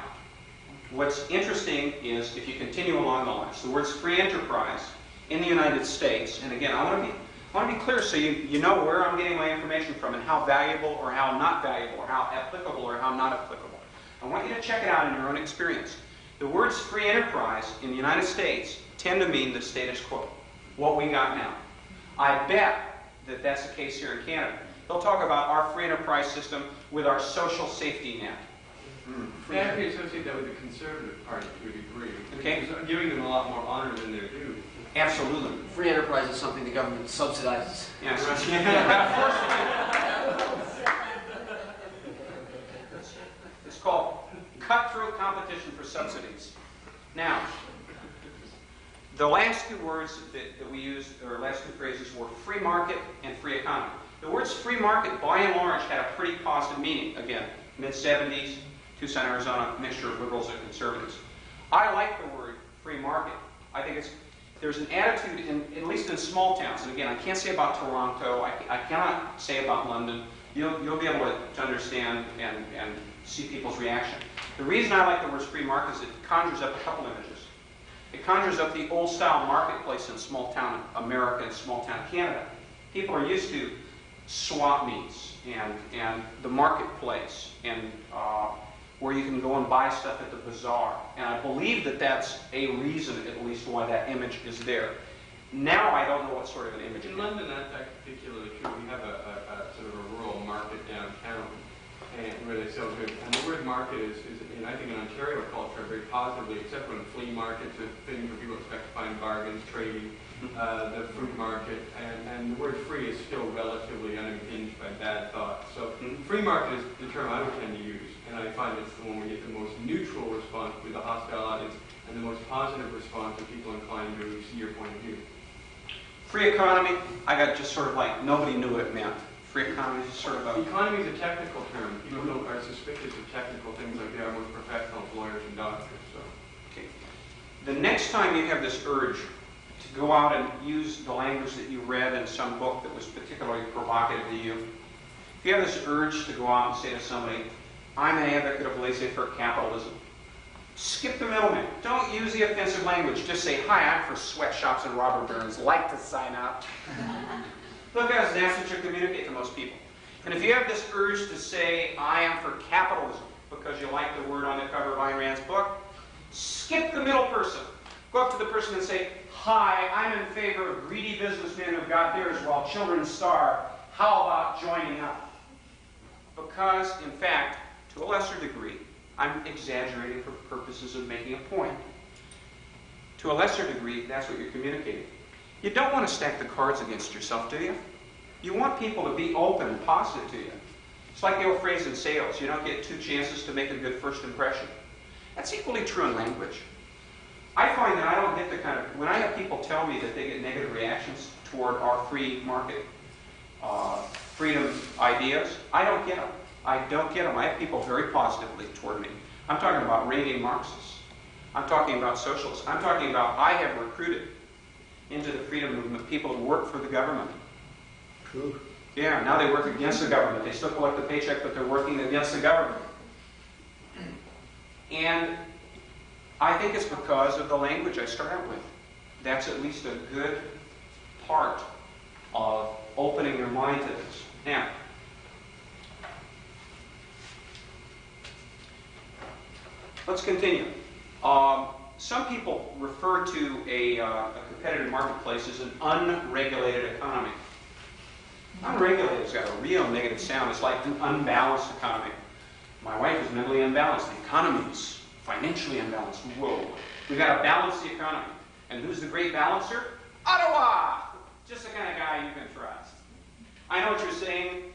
what's interesting is, if you continue along the lines, the words free enterprise in the United States, and again, I want to be clear so you know where I'm getting my information from and how valuable or how not valuable or how applicable or how not applicable. I want you to check it out in your own experience. The words free enterprise in the United States tend to mean the status quo, what we got now. I bet that that's the case here in Canada. They'll talk about our free enterprise system with our social safety net. They actually associate that with the Conservative Party to a degree, Okay. which is giving them a lot more honor than they're due. Absolutely. Free enterprise is something the government subsidizes. Yes. It's called cutthroat competition for subsidies. Now, the last two words that we used, or last two phrases, were free market and free economy. The words free market, by and large, had a pretty positive meaning. Again, mid-70s, Tucson, Arizona, mixture of liberals and conservatives. I like the word free market. I think there's an attitude, at least in small towns, and again, I can't say about Toronto, I cannot say about London. You'll be able to understand and see people's reaction. The reason I like the word free market is it conjures up a couple images. It conjures up the old-style marketplace in small-town America and small-town Canada. People are used to swap meets and the marketplace and where you can go and buy stuff at the bazaar. And I believe that that's a reason, at least, why that image is there. Now I don't know what sort of an image it is. In London, that's particularly true. We have a sort of a rural market downtown and where they sell goods. And the word market is I think in Ontario culture very positively, except when flea markets are things where people expect to find bargains, trading, the fruit market, and the word free is still relatively unimpinged by bad thoughts. So free market is the term I would tend to use, and I find it's the one we get the most neutral response with a hostile audience and the most positive response to people inclined to see your point of view. Free economy, I got just sort of like, nobody knew what it meant. Free economy is sort of a... Economy is a technical term. People are suspicious of technical things like they are most professionals, lawyers, and doctors. So. Okay. the next time you have this urge to go out and use the language that you read in some book that was particularly provocative to you, if you have this urge to go out and say to somebody, I'm an advocate of laissez-faire capitalism, skip the middleman. Don't use the offensive language. Just say, hi, I'm for sweatshops and robber barons. Like to sign up. Look, that's what you communicate to most people. And if you have this urge to say, I am for capitalism, because you like the word on the cover of Ayn Rand's book, skip the middle person. Go up to the person and say, hi, I'm in favor of greedy businessmen who've got theirs while children starve. How about joining up? Because, in fact, to a lesser degree, I'm exaggerating for purposes of making a point. To a lesser degree, that's what you're communicating. You don't want to stack the cards against yourself, do you? You want people to be open and positive to you. It's like the old phrase in sales, you don't get 2 chances to make a good first impression. That's equally true in language. I find that I don't get the kind of, when I have people tell me that they get negative reactions toward our free market freedom ideas, I don't get them. I don't get them. I have people very positively toward me. I'm talking about raving Marxists. I'm talking about socialists. I'm talking about, I have recruited into the freedom movement people who work for the government. Cool. Yeah, now they work against the government. They still collect the paycheck, but they're working against the government. And I think it's because of the language I start out with. That's at least a good part of opening your mind to this. Now, let's continue. Some people refer to a competitive marketplace as an unregulated economy. Unregulated has got a real negative sound. It's like an unbalanced economy. My wife is mentally unbalanced. The economy is financially unbalanced. Whoa. We've got to balance the economy. And who's the great balancer? Ottawa! Just the kind of guy you can trust. I know what you're saying.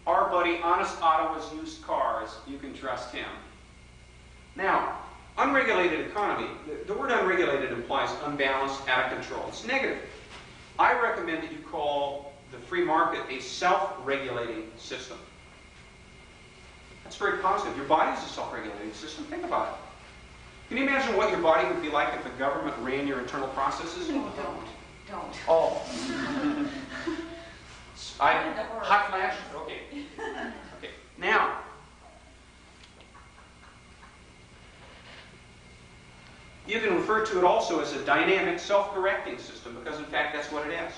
Our buddy, Honest Ottawa's Used Cars, you can trust him. Now, unregulated economy, the word unregulated implies unbalanced, out of control. It's negative. I recommend that you call the free market a self-regulating system. That's very positive. Your body is a self-regulating system. Think about it. Can you imagine what your body would be like if the government ran your internal processes? No, don't. Oh. Hot flash? Okay. Okay. Now, you can refer to it also as a dynamic self-correcting system because, in fact, that's what it is.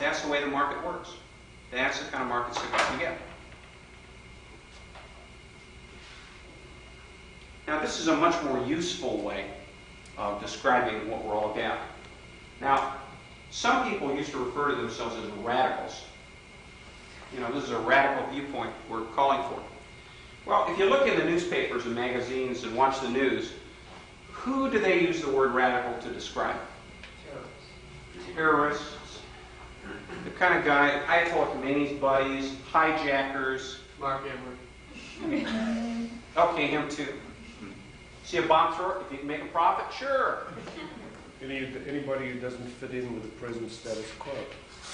That's the way the market works. That's the kind of markets that you get. Now, this is a much more useful way of describing what we're all about. Now, some people used to refer to themselves as radicals. You know, this is a radical viewpoint we're calling for. Well, if you look in the newspapers and magazines and watch the news, who do they use the word radical to describe? Terrorists. The kind of guy, Ayatollah Khomeini's buddies, hijackers. Mark Emerling. Okay, him too. See a bomb thrower? If you can make a profit, sure. Anybody who doesn't fit in with the present status quo.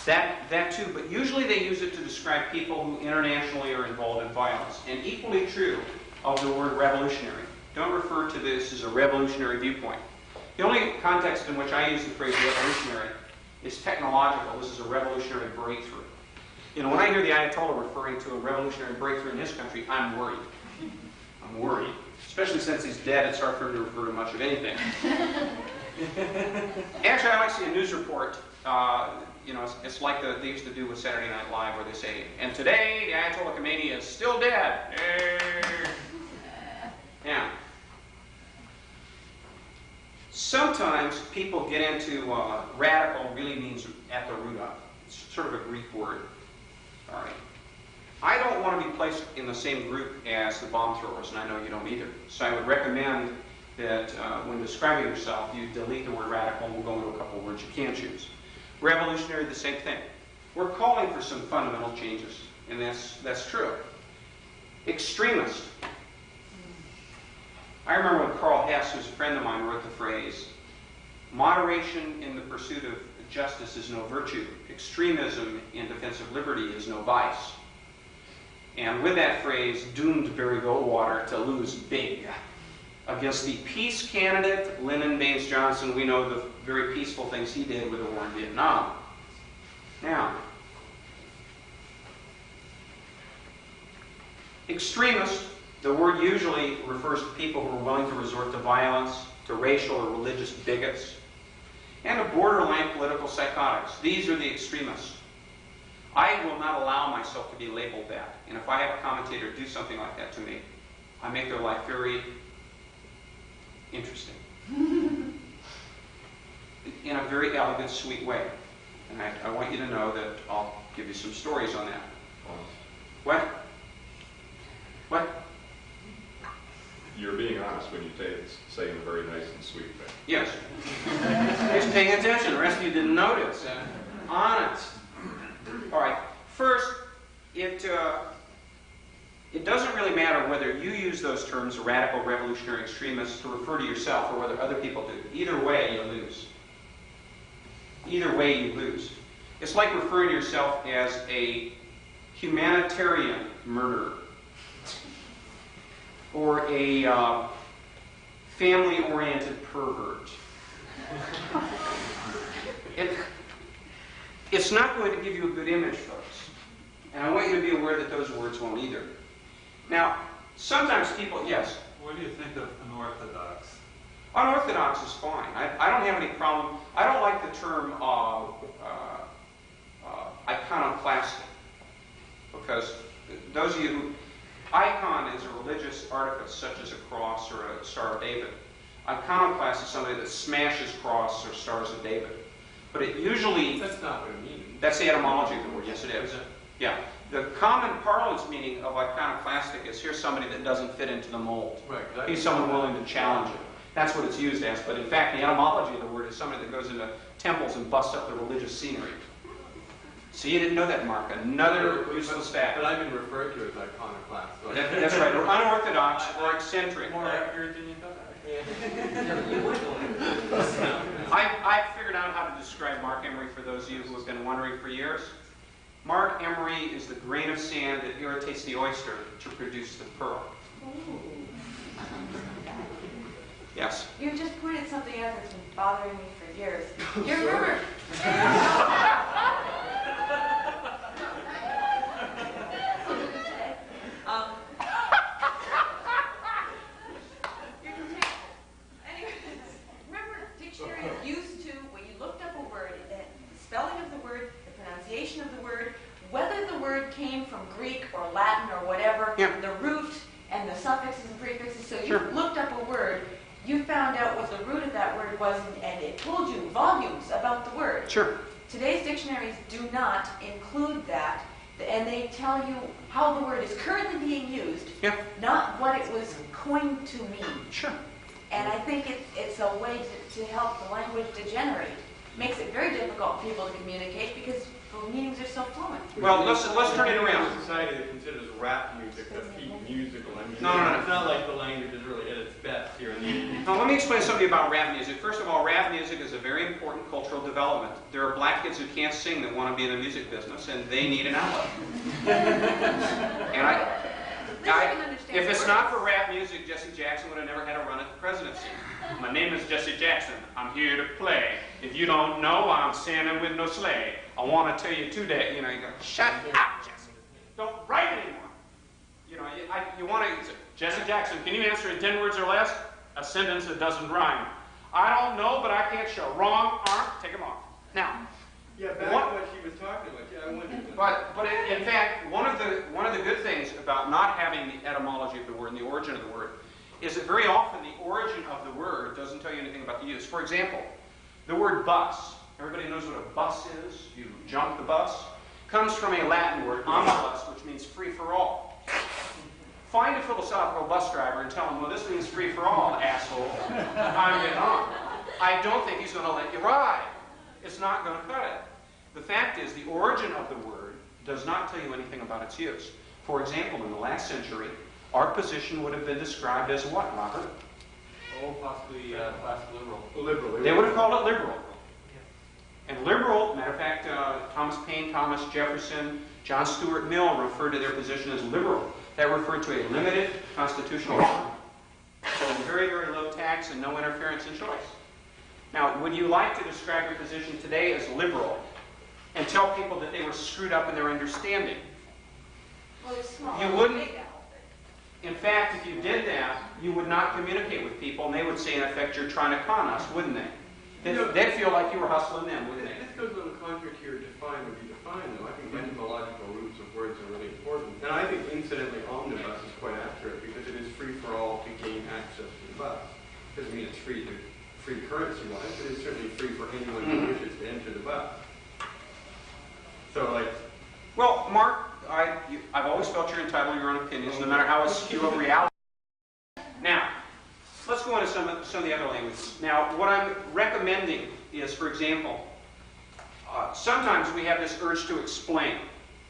That too, but usually they use it to describe people who internationally are involved in violence. And equally true of the word revolutionary. Don't refer to this as a revolutionary viewpoint. The only context in which I use the phrase revolutionary is technological. This is a revolutionary breakthrough. You know, when I hear the Ayatollah referring to a revolutionary breakthrough in his country, I'm worried. I'm worried. Especially since he's dead, it's hard for him to refer to much of anything. Actually, I like to see a news report. You know, it's like they used to do with Saturday Night Live, where they say, and today, the Ayatollah Khomeini is still dead. Now, sometimes people get into radical really means at the root of. It's sort of a Greek word. All right. I don't want to be placed in the same group as the bomb throwers, and I know you don't either. So I would recommend that when describing yourself, you delete the word radical, and we'll go into a couple of words you can choose. Revolutionary, the same thing. We're calling for some fundamental changes, and that's true. Extremist. I remember when Carl Hess, who's a friend of mine, wrote the phrase, moderation in the pursuit of justice is no virtue. Extremism in defense of liberty is no vice. And with that phrase, doomed Barry Goldwater to lose big. against the peace candidate, Lyndon Baines Johnson. We know the very peaceful things he did with the war in Vietnam. Now, extremist, the word usually refers to people who are willing to resort to violence, to racial or religious bigots, and to borderline political psychotics. These are the extremists. I will not allow myself to be labeled that. And if I have a commentator do something like that to me, I make their life very interesting. In a very elegant, sweet way. And I want you to know that I'll give you some stories on that. What? What? You're being honest when you say in a very nice and sweet way. Yes. He's paying attention. The rest of you didn't notice. Honest. All right. First, it doesn't really matter whether you use those terms, radical, revolutionary, extremist, to refer to yourself or whether other people do. Either way, you lose. Either way, you lose. It's like referring to yourself as a humanitarian murderer or a family-oriented pervert. It's not going to give you a good image, folks. And I want you to be aware that those words won't either. Now, sometimes people, yes? What do you think of unorthodox? Unorthodox is fine. I don't have any problem. I don't like the term iconoclastic, because those of you who... Icon is a religious artifice, such as a cross or a Star of David. Iconoclast is somebody that smashes crosses or Stars of David. But it usually... That's not what it means. That's the etymology of the word. Yes, it is. Yeah. The common parlance meaning of iconoclastic is here's somebody that doesn't fit into the mold. Right. He's someone willing to challenge it. That's what it's used as. But in fact, the etymology of the word is somebody that goes into temples and busts up the religious scenery. So you didn't know that, Mark. Another useless fact. But I've been referred to as iconoclast. So That's right. Or unorthodox or eccentric. More accurate than you thought. I figured out how to describe Mark Emery for those of you who have been wondering for years. Mark Emery is the grain of sand that irritates the oyster to produce the pearl. Yes? You just pointed something out that's been bothering me for years. You remember? Remember, dictionaries used to, when you looked up a word, the spelling of the word, the pronunciation of the word, whether the word came from Greek or Latin or whatever, the root and the suffixes and prefixes. So you looked up a word, you found out what the root of that word was, and it told you volumes about the word. Sure. Today's dictionaries do not include that, and they tell you how the word is currently being used, not what it was coined to mean. Sure. And I think it's a way to help the language degenerate. Makes it very difficult for people to communicate because the meanings are so fluent. Well, let's turn it around. A society that considers rap music the peak musical. I mean, No. It's not like the language is really at its best here in the Union. Now, let me explain something about rap music. First of all, rap music is a very important cultural development. There are black kids who can't sing that want to be in the music business, and they need an outlet. And if it's not for rap music, Jesse Jackson would have never had a run at the presidency. My name is Jesse Jackson. I'm here to play. If you don't know, I'm Santa with no sleigh. I want to tell you today, you go, shut up, Jesse. Don't write anymore. You want to, Jesse Jackson, can you answer in 10 words or less? A sentence that doesn't rhyme. I don't know, but I can't show. Wrong arm, take him off. Now, Yeah, back to what she was talking about. Yeah, I wondered. but in fact, one of the good things about not having the etymology of the word and the origin of the word is that very often the origin of the word doesn't tell you anything about the use. For example, the word bus. Everybody knows what a bus is. You jump the bus. Comes from a Latin word, omnibus, which means free for all. Find a philosophical bus driver and tell him, well, this means free for all, asshole. I'm getting on. I don't think he's going to let you ride. It's not going to cut it. The fact is, the origin of the word does not tell you anything about its use. For example, in the last century, our position would have been described as what, Robert? Oh, possibly classical liberal. Liberal. They would have called it liberal. And liberal, matter of fact, Thomas Paine, Thomas Jefferson, John Stuart Mill referred to their position as liberal. That referred to a limited constitutional form. So in very, very low tax and no interference in choice. Now, would you like to describe your position today as liberal and tell people that they were screwed up in their understanding? Well, it's small. You wouldn't. Big now. In fact, if you did that, you would not communicate with people, and they would say, in effect, you're trying to con us, wouldn't they? They'd feel like you were hustling them, wouldn't they? This goes a little contrary to your define what you define, though. I think etymological roots of words are really important. And I think, incidentally, omnibus is quite accurate because it is free for all to gain access to the bus. Doesn't mean it's free currency-wise, but it's certainly free for anyone who wishes to enter the bus. So, like... Well, Mark, I've always felt you're entitled to your own opinions, no matter how askew of reality. Now, let's go into some of the other languages. Now, what I'm recommending is, for example, sometimes we have this urge to explain.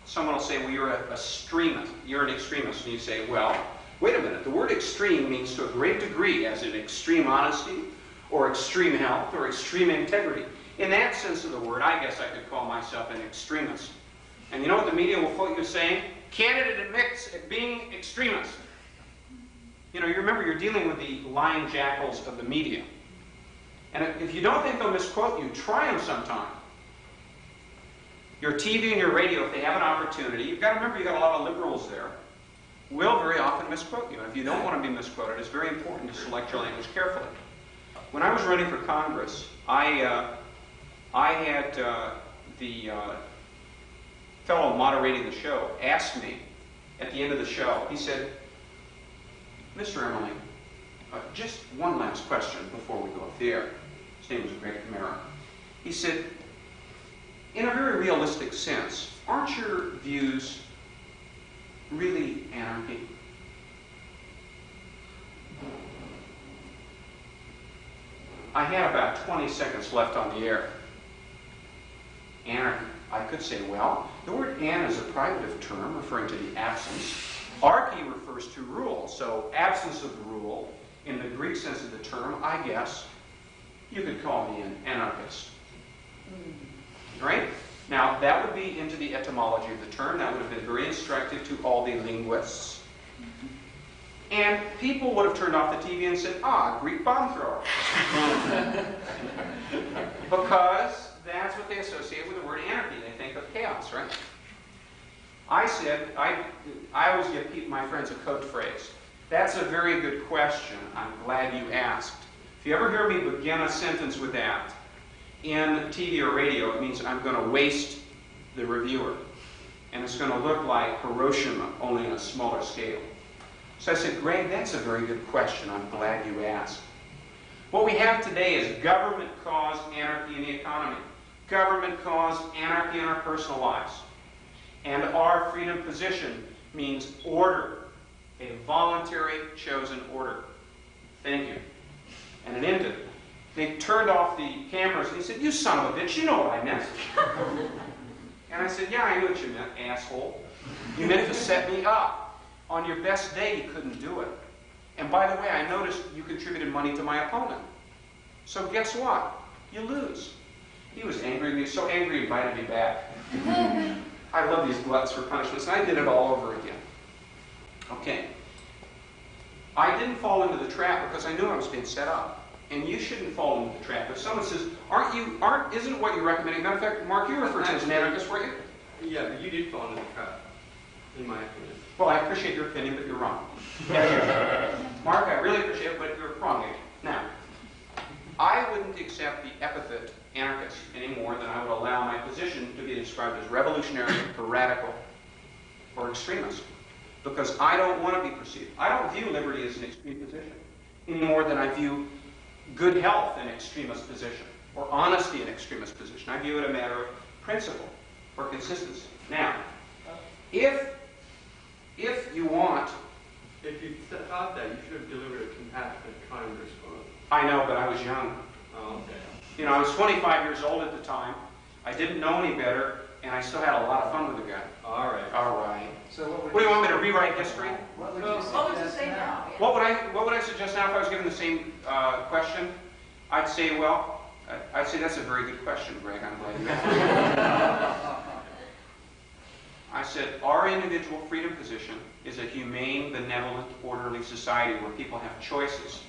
Someone will say, well, you're an extremist. You're an extremist. And you say, well, wait a minute. The word extreme means to a great degree, as in extreme honesty, or extreme health, or extreme integrity. In that sense of the word, I guess I could call myself an extremist. And you know what the media will quote you saying? Candidate admits at being extremist. You know, you remember you're dealing with the lying jackals of the media. And if you don't think they'll misquote you, try them sometime. Your TV and your radio, if they have an opportunity, you've got to remember you've got a lot of liberals there, will very often misquote you. And if you don't want to be misquoted, it's very important to select your language carefully. When I was running for Congress, I had the fellow moderating the show asked me at the end of the show, he said, Mr. Emerling, just one last question before we go off the air. His name was Greg Camara. He said, in a very realistic sense, aren't your views really anarchy? I had about 20 seconds left on the air. Anarchy. I could say, well, the word an is a privative term referring to the absence. Archy refers to rule, so absence of the rule, in the Greek sense of the term, I guess, you could call me an anarchist. Right? Now, that would be into the etymology of the term. That would have been very instructive to all the linguists. And people would have turned off the TV and said, Greek bomb thrower. Because that's what they associate with the word anarchy. They think of chaos, right? I said, I always give my friends a code phrase. That's a very good question. I'm glad you asked. If you ever hear me begin a sentence with that in TV or radio, it means I'm going to waste the reviewer. And it's going to look like Hiroshima, only on a smaller scale. So I said, Greg, that's a very good question. I'm glad you asked. What we have today is government-caused anarchy in the economy. Government-caused anarchy in our personal lives. And our freedom position means order. A voluntary chosen order. Thank you. And it ended. They turned off the cameras and he said, you son of a bitch, you know what I meant. And I said, yeah, I knew what you meant, asshole. You meant to set me up. On your best day, you couldn't do it. And by the way, I noticed you contributed money to my opponent. So guess what? You lose. He was angry with me, so angry he invited me back. I love these gluts for punishments, and I did it all over again. Okay. I didn't fall into the trap because I knew I was being set up. And you shouldn't fall into the trap. If someone says, isn't what you're recommending? Matter of fact, Mark, you referred to as an anarchist, weren't you? Yeah, but you did fall into the trap, in my opinion. Well, I appreciate your opinion, but you're wrong. Mark, I really appreciate it, but you're wrong. Now, I wouldn't accept the epithet anarchist any more than I would allow my position to be described as revolutionary, or radical, or extremist. Because I don't want to be perceived. I don't view liberty as an extreme position any more than I view good health an extremist position, or honesty an extremist position. I view it a matter of principle or consistency. Now, if you want... If you thought that, you should have delivered a compassionate, kind response. I know, but I was young. Oh, okay. You know, I was 25 years old at the time. I didn't know any better, and I still had a lot of fun with the guy. All right. All right. So what do you want me to rewrite history? What would you say now? Yeah. What would I suggest now if I was given the same question? I'd say, well, I'd say that's a very good question, Greg. I'm glad you asked. I said, our individual freedom position is a humane, benevolent, orderly society where people have choices.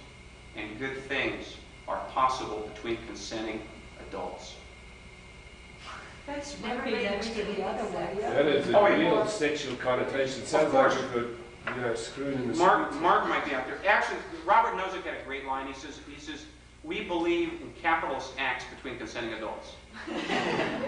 and good things are possible between consenting adults. That's Never never been made next to the other way. That is a Oh, yeah. real sexual connotation. Sounds course. like you've got, screwed in the Mark streets. might be out there. Actually, Robert Nozick had a great line. He says, we believe in capitalist acts between consenting adults. I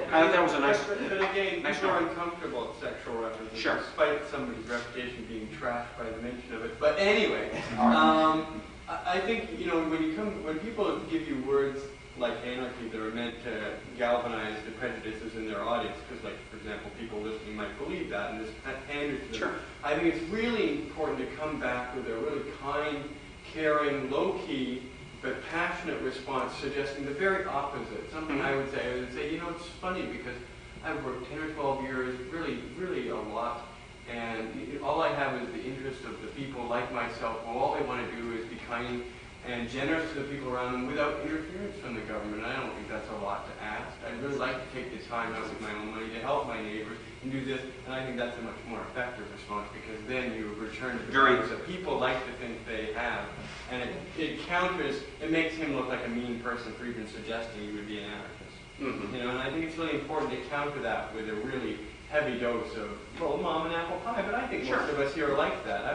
thought that was a nice. But again, nice people are line. uncomfortable with sexual references, Sure. despite somebody's reputation being trashed by the mention of it. But anyway, I think when people give you words like anarchy that are meant to galvanize the prejudices in their audience, because, like, for example, people listening might believe that, and this panders to them. Sure. I think it's really important to come back with a really kind, caring, low-key, but passionate response suggesting the very opposite. Something I would say, it's funny because I've worked 10 or 12 years, really, really a lot, and all I have is the interest of the people like myself, who all they want to do is be kind and generous to the people around them without interference from the government. I don't think that's a lot to ask. I'd really like to take the time out with my own money to help my neighbors and do this, and I think that's a much more effective response, because then you return to the values that people like to think they have, and it counters, it makes him look like a mean person for even suggesting he would be an anarchist. Mm-hmm. And I think it's really important to counter that with a really heavy dose of, well, mom and apple pie, but I think most of us here are like that.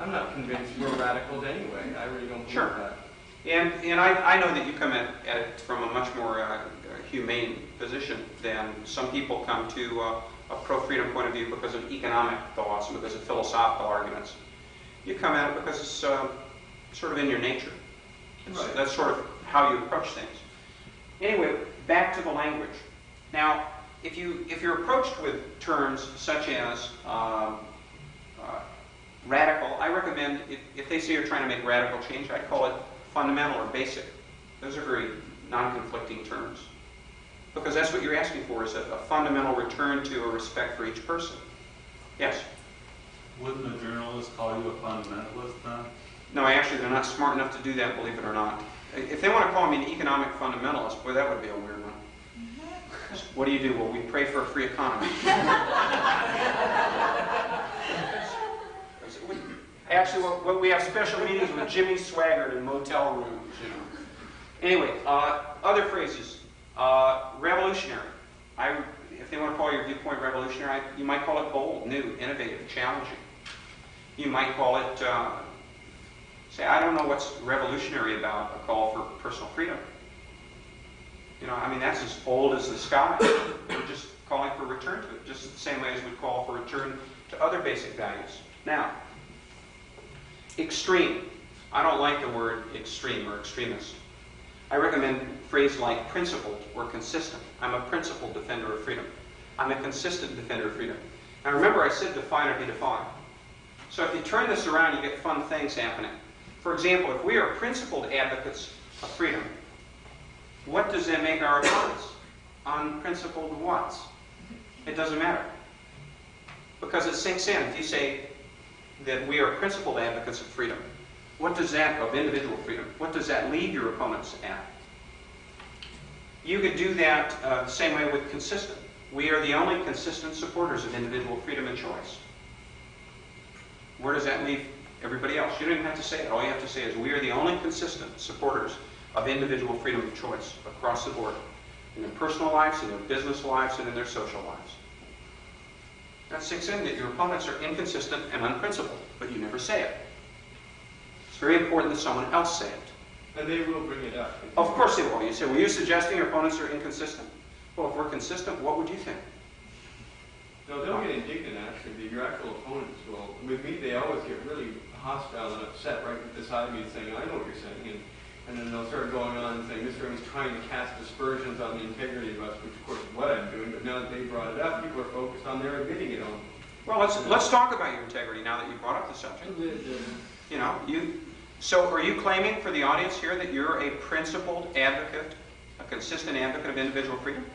I'm not convinced we're radicals anyway. I really don't believe that. And I know that you come at it from a much more humane position than some people come to a pro-freedom point of view because of economic thoughts and because of philosophical arguments. You come at it because it's sort of in your nature. Right. That's sort of how you approach things. Anyway, back to the language. Now, if you're approached with terms such as radical, I recommend, if they say you're trying to make radical change, I'd call it fundamental or basic. Those are very non-conflicting terms. Because that's what you're asking for, is a fundamental return to a respect for each person. Yes? Wouldn't a journalist call you a fundamentalist then? No, actually, they're not smart enough to do that, believe it or not. If they want to call me an economic fundamentalist, boy, that would be a weird one. What do? Well, we pray for a free economy. Actually, we have special meetings with Jimmy Swaggart in motel rooms, Anyway, other phrases. Revolutionary. If they want to call your viewpoint revolutionary, you might call it bold, new, innovative, challenging. You might call it, say, I don't know what's revolutionary about a call for personal freedom. That's as old as the sky. We're just calling for a return to it, just the same way as we call for a return to other basic values. Now, extreme. I don't like the word extreme or extremist. I recommend a phrase like principled or consistent. I'm a principled defender of freedom. I'm a consistent defender of freedom. Now remember, I said define or be defined. So if you turn this around, you get fun things happening. For example, if we are principled advocates of freedom, what does that make our opponents? Unprincipled whats? It doesn't matter. Because it sinks in. If you say that we are principled advocates of freedom, what does that, of individual freedom, what does that leave your opponents at? You could do that the same way with consistent. We are the only consistent supporters of individual freedom and choice. Where does that leave everybody else? You don't even have to say it. All you have to say is we are the only consistent supporters of individual freedom of choice across the board, in their personal lives, in their business lives, and in their social lives. That sinks in that your opponents are inconsistent and unprincipled, but you never say it. It's very important that someone else say it. And they will bring it up. Of course they will. You say, well, you're suggesting your opponents are inconsistent. Well, if we're consistent, what would you think? No, they'll get indignant, actually. Your actual opponents will. With me, they always get really hostile and upset right beside me, saying, I know what you're saying. And then they'll start going on and saying, Mr. Emerling's trying to cast aspersions on the integrity of us, which, of course, is what I'm doing. But now that they brought it up, people are focused on their admitting it on. Well, let's talk about your integrity now that you brought up the subject. So are you claiming for the audience here that you're a principled advocate, a consistent advocate of individual freedom?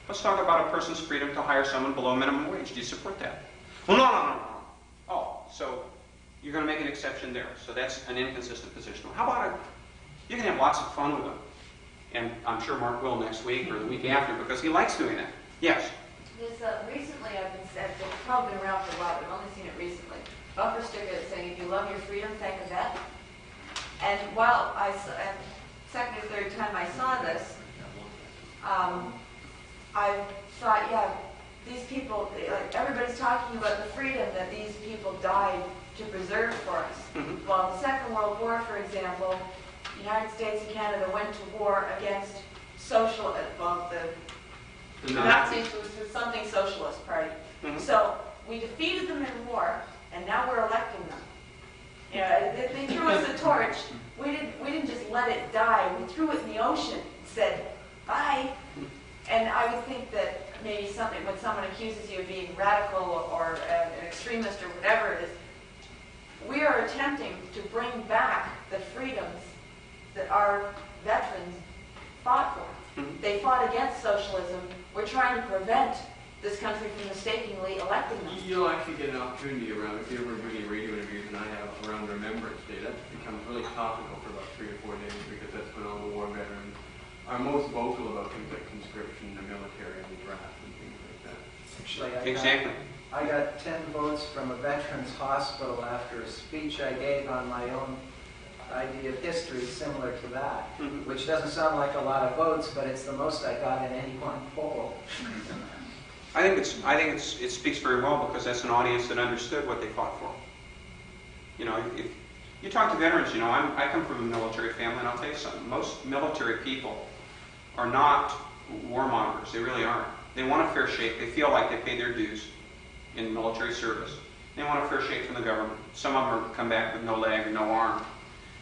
Let's talk about a person's freedom to hire someone below minimum wage. Do you support that? Well, no. Oh, so you're going to make an exception there. So that's an inconsistent position. How about you can have lots of fun with them. And I'm sure Mark will next week or the week after because he likes doing that. Yes? Recently it's probably been around for a while, but I've only seen it recently. Bumper sticker that's saying, if you love your freedom, thank a vet. And while second or third time I saw this, I thought, yeah, these people, like, everybody's talking about the freedom that these people died to preserve for us. Well, in the Second World War, for example, the United States and Canada went to war against the Nazis was something socialist party. So we defeated them in war, and now we're electing them. You know, they threw us a torch. We didn't just let it die. We threw it in the ocean and said, bye. And I would think that maybe when someone accuses you of being radical or an extremist or whatever it is, we are attempting to bring back the freedoms that our veterans fought for. They fought against socialism. We're trying to prevent this country from mistakenly electing them. You'll actually get an opportunity around, if you ever do any radio interviews, and I have around Remembrance Day, that becomes really topical for about 3 or 4 days, because that's when all the war veterans are most vocal about things like conscription, the military, and the draft, and things like that. Actually, I got 10 votes from a veterans hospital after a speech I gave on my own idea of history similar to that, which doesn't sound like a lot of votes, but it's the most I got in any one poll. I think it speaks very well, because that's an audience that understood what they fought for. You know, if you talk to veterans, you know, I come from a military family, and I'll tell you something. Most military people are not warmongers. They really aren't. They want a fair shake. They feel like they pay their dues in military service. They want a fair shake from the government. Some of them come back with no leg or no arm,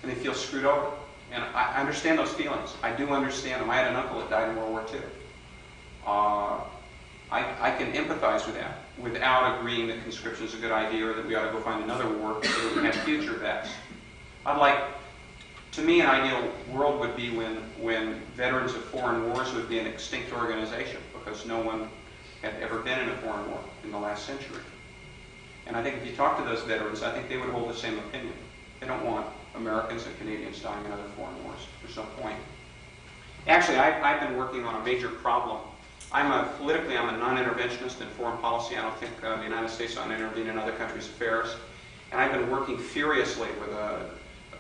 and they feel screwed over. And I understand those feelings. I do understand them. I had an uncle that died in World War II. I can empathize with that without agreeing that conscription is a good idea or that we ought to go find another war so that we have future vets. To me, an ideal world would be when veterans of foreign wars would be an extinct organization, because no one had ever been in a foreign war in the last century. And I think if you talk to those veterans, I think they would hold the same opinion. They don't want Americans and Canadians dying in other foreign wars. There's no point. Actually, I've been working on a major problem. Politically, I'm a non-interventionist in foreign policy. I don't think the United States ought to intervene in other countries' affairs. And I've been working furiously with a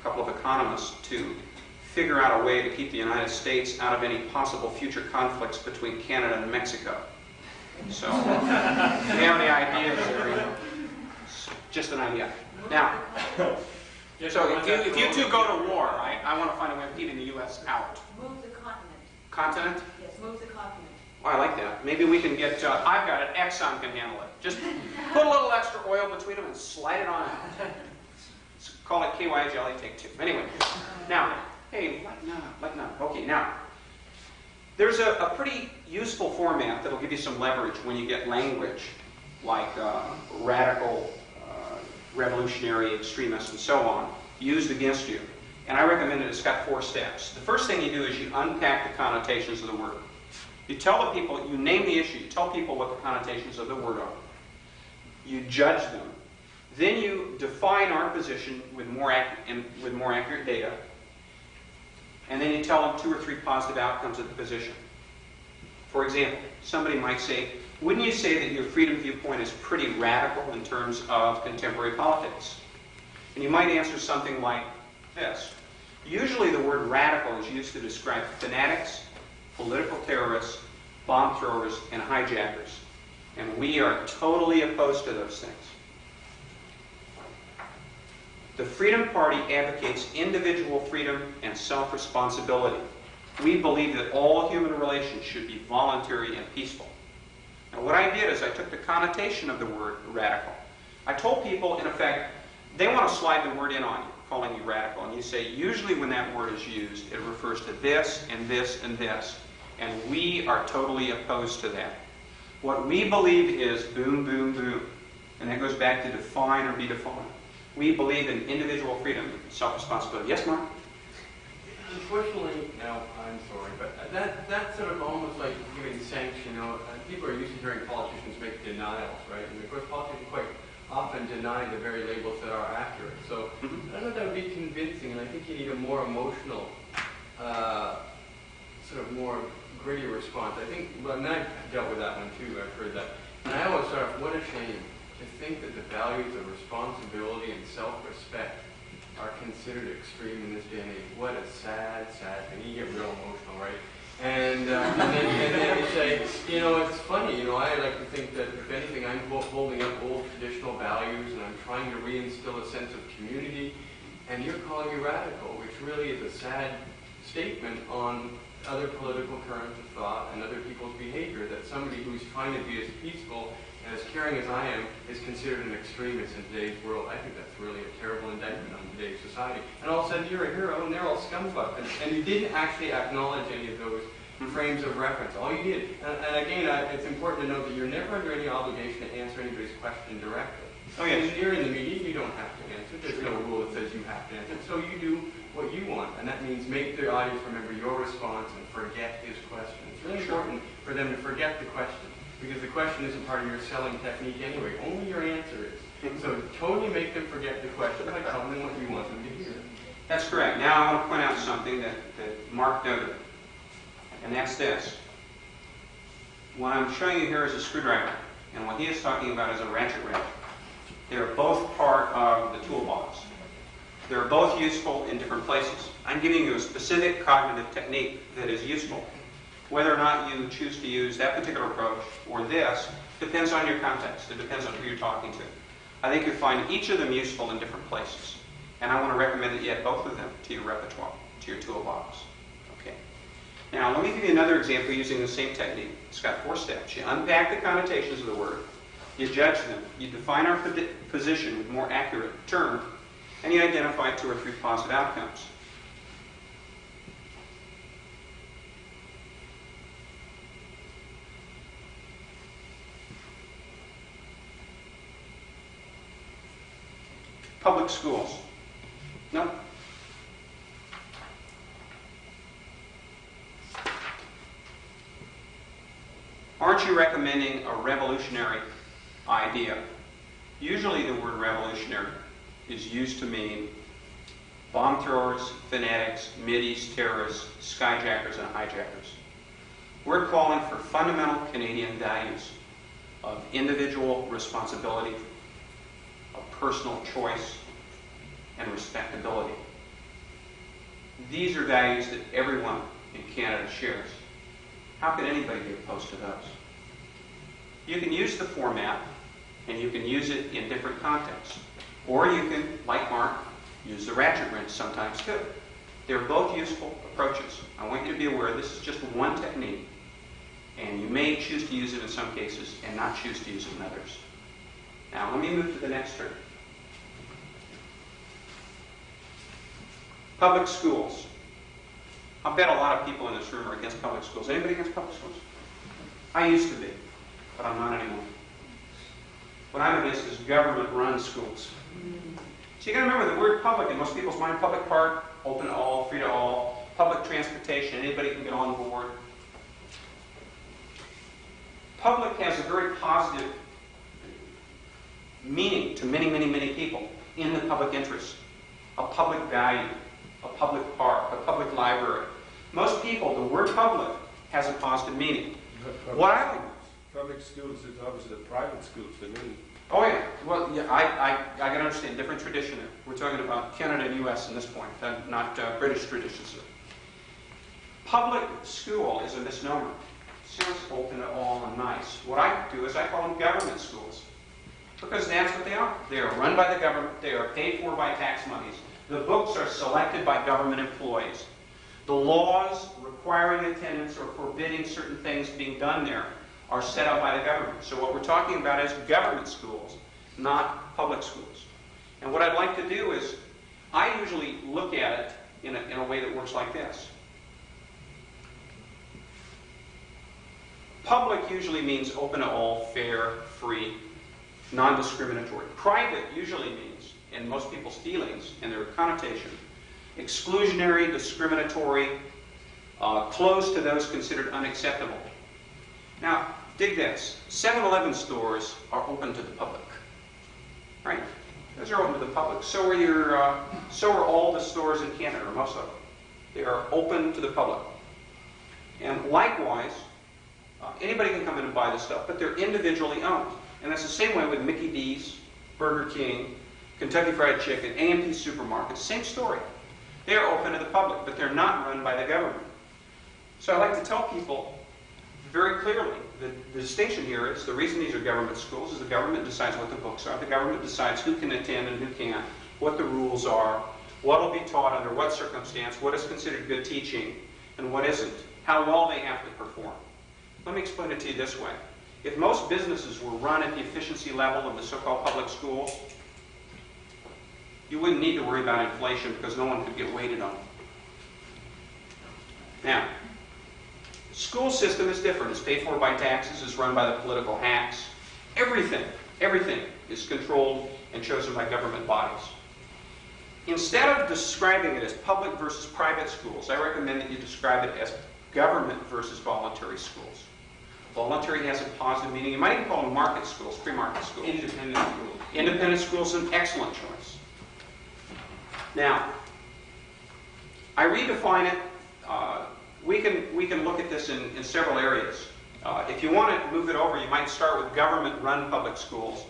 couple of economists to figure out a way to keep the United States out of any possible future conflicts between Canada and Mexico. So, if you have any ideas there, you know, it's just an idea. Now, so if you two go to war, I want to find a way of keeping the U.S. out. Move the continent. Continent? Yes, move the continent. Oh, I like that. Maybe we can get, I've got it, Exxon can handle it. Just put a little extra oil between them and slide it on out. Call it KY jelly, take 2. Anyway, now, hey, lighten up. Okay, now, there's a pretty useful format that'll give you some leverage when you get language like radical, revolutionary, extremist, and so on, used against you. And I recommend it. It's got 4 steps. The first thing you do is you unpack the connotations of the word. You tell the people, you name the issue, you tell people what the connotations of the word are. You judge them. Then you define our position with more accurate data. And then you tell them 2 or 3 positive outcomes of the position. For example, somebody might say, wouldn't you say that your freedom viewpoint is pretty radical in terms of contemporary politics? And you might answer something like this. Usually the word radical is used to describe fanatics, political terrorists, bomb throwers, and hijackers. And we are totally opposed to those things. The Freedom Party advocates individual freedom and self-responsibility. We believe that all human relations should be voluntary and peaceful. Now, what I did is I took the connotation of the word radical. I told people, in effect, they want to slide the word in on you, calling you radical. And you say, usually when that word is used, it refers to this and this and this. And we are totally opposed to that. What we believe is boom, boom, boom. And that goes back to define or be defined. We believe in individual freedom and self-responsibility. Yes, Mark? Unfortunately, no, I'm sorry, but that's sort of almost like giving sanction. You know, people are used to hearing politicians make denials, right? And of course, politicians quite often deny the very labels that are accurate. So I don't know if that would be convincing, and I think you need a more emotional, sort of more gritty response. I think, well, and I've dealt with that one too. I've heard that, and I always thought, what a shame to think that the values of responsibility and self-respect are considered extreme in this day and age. What a sad, sad thing. You get real emotional, right? And then you say, you know, it's funny, you know, I like to think that if anything, I'm holding up old traditional values and I'm trying to reinstill a sense of community, and you're calling me radical, which really is a sad statement on other political currents of thought and other people's behavior, that somebody who's trying to be as peaceful and as caring as I am is considered an extremist in today's world. I think that's really a terrible indictment on today's society. And all of a sudden you're a hero and they're all scumfuck. And you didn't actually acknowledge any of those frames of reference. All you did. And again, it's important to note that you're never under any obligation to answer anybody's question directly. Oh, yes. If you're in the meeting, you don't have to answer. There's no rule that says you have to answer. So you do what you want. And that means make the audience remember your response and forget his question. It's really important for them to forget the question, because the question isn't part of your selling technique anyway. Only your answer is. So totally make them forget the question by telling them what you want them to hear. That's correct. Now I want to point out something that Mark noted, and that's this. What I'm showing you here is a screwdriver, and what he is talking about is a ratchet wrench. They are both part of the toolbox. They're both useful in different places. I'm giving you a specific cognitive technique that is useful. Whether or not you choose to use that particular approach or this depends on your context. It depends on who you're talking to. I think you'll find each of them useful in different places. And I want to recommend that you add both of them to your repertoire, to your toolbox. Okay. Now, let me give you another example using the same technique. It's got 4 steps. You unpack the connotations of the word. You judge them. You define our position with more accurate term. And you identify 2 or 3 positive outcomes. Public schools. No? Aren't you recommending a revolutionary idea? Usually the word revolutionary is used to mean bomb throwers, fanatics, Mideast terrorists, skyjackers, and hijackers. We're calling for fundamental Canadian values of individual responsibility, of personal choice, and respectability. These are values that everyone in Canada shares. How could anybody be opposed to those? You can use the format, and you can use it in different contexts. Or you can, like Mark, use the ratchet wrench sometimes too. They're both useful approaches. I want you to be aware this is just one technique, and you may choose to use it in some cases and not choose to use it in others. Now, let me move to the next term. Public schools. I bet a lot of people in this room are against public schools. Anybody against public schools? I used to be, but I'm not anymore. What I'm against is government-run schools. So you got to remember the word public in most people's mind. Public park, open to all, free to all. Public transportation, anybody can get on board. Public has a very positive meaning to many, many, many people in the public interest. A public value, a public park, a public library. Most people, the word public has a positive meaning. Public schools is opposite of private schools to me. Oh yeah, well, yeah, I got to understand different tradition. We're talking about Canada and U.S. in this point, not British traditions. Public school is a misnomer. It sounds open to all and nice. What I do is I call them government schools, because that's what they are. They are run by the government. They are paid for by tax monies. The books are selected by government employees. The laws requiring attendance or forbidding certain things being done there are set up by the government. So what we're talking about is government schools, not public schools. And what I'd like to do is, I usually look at it in a way that works like this. Public usually means open to all, fair, free, non-discriminatory. Private usually means, in most people's feelings and their connotation, exclusionary, discriminatory, closed to those considered unacceptable. Now, dig this. 7-Eleven stores are open to the public, right? Those are open to the public. So are all the stores in Canada, or most of them. They are open to the public. And likewise, anybody can come in and buy this stuff, but they're individually owned. And that's the same way with Mickey D's, Burger King, Kentucky Fried Chicken, A&P Supermarkets, same story. They're open to the public, but they're not run by the government. So I like to tell people very clearly that the distinction here is the reason these are government schools is the government decides what the books are. The government decides who can attend and who can't, what the rules are, what will be taught under what circumstance, what is considered good teaching, and what isn't, how well they have to perform. Let me explain it to you this way. If most businesses were run at the efficiency level of the so-called public schools, you wouldn't need to worry about inflation because no one could get weighted on it. Now, the school system is different. It's paid for by taxes. It's run by the political hacks. Everything is controlled and chosen by government bodies. Instead of describing it as public versus private schools, I recommend that you describe it as government versus voluntary schools. Voluntary has a positive meaning. You might even call them market schools, free market schools. Independent schools. Independent schools is an excellent choice. Now, I redefine it. We can look at this in several areas. If you want to move it over, you might start with government-run public schools,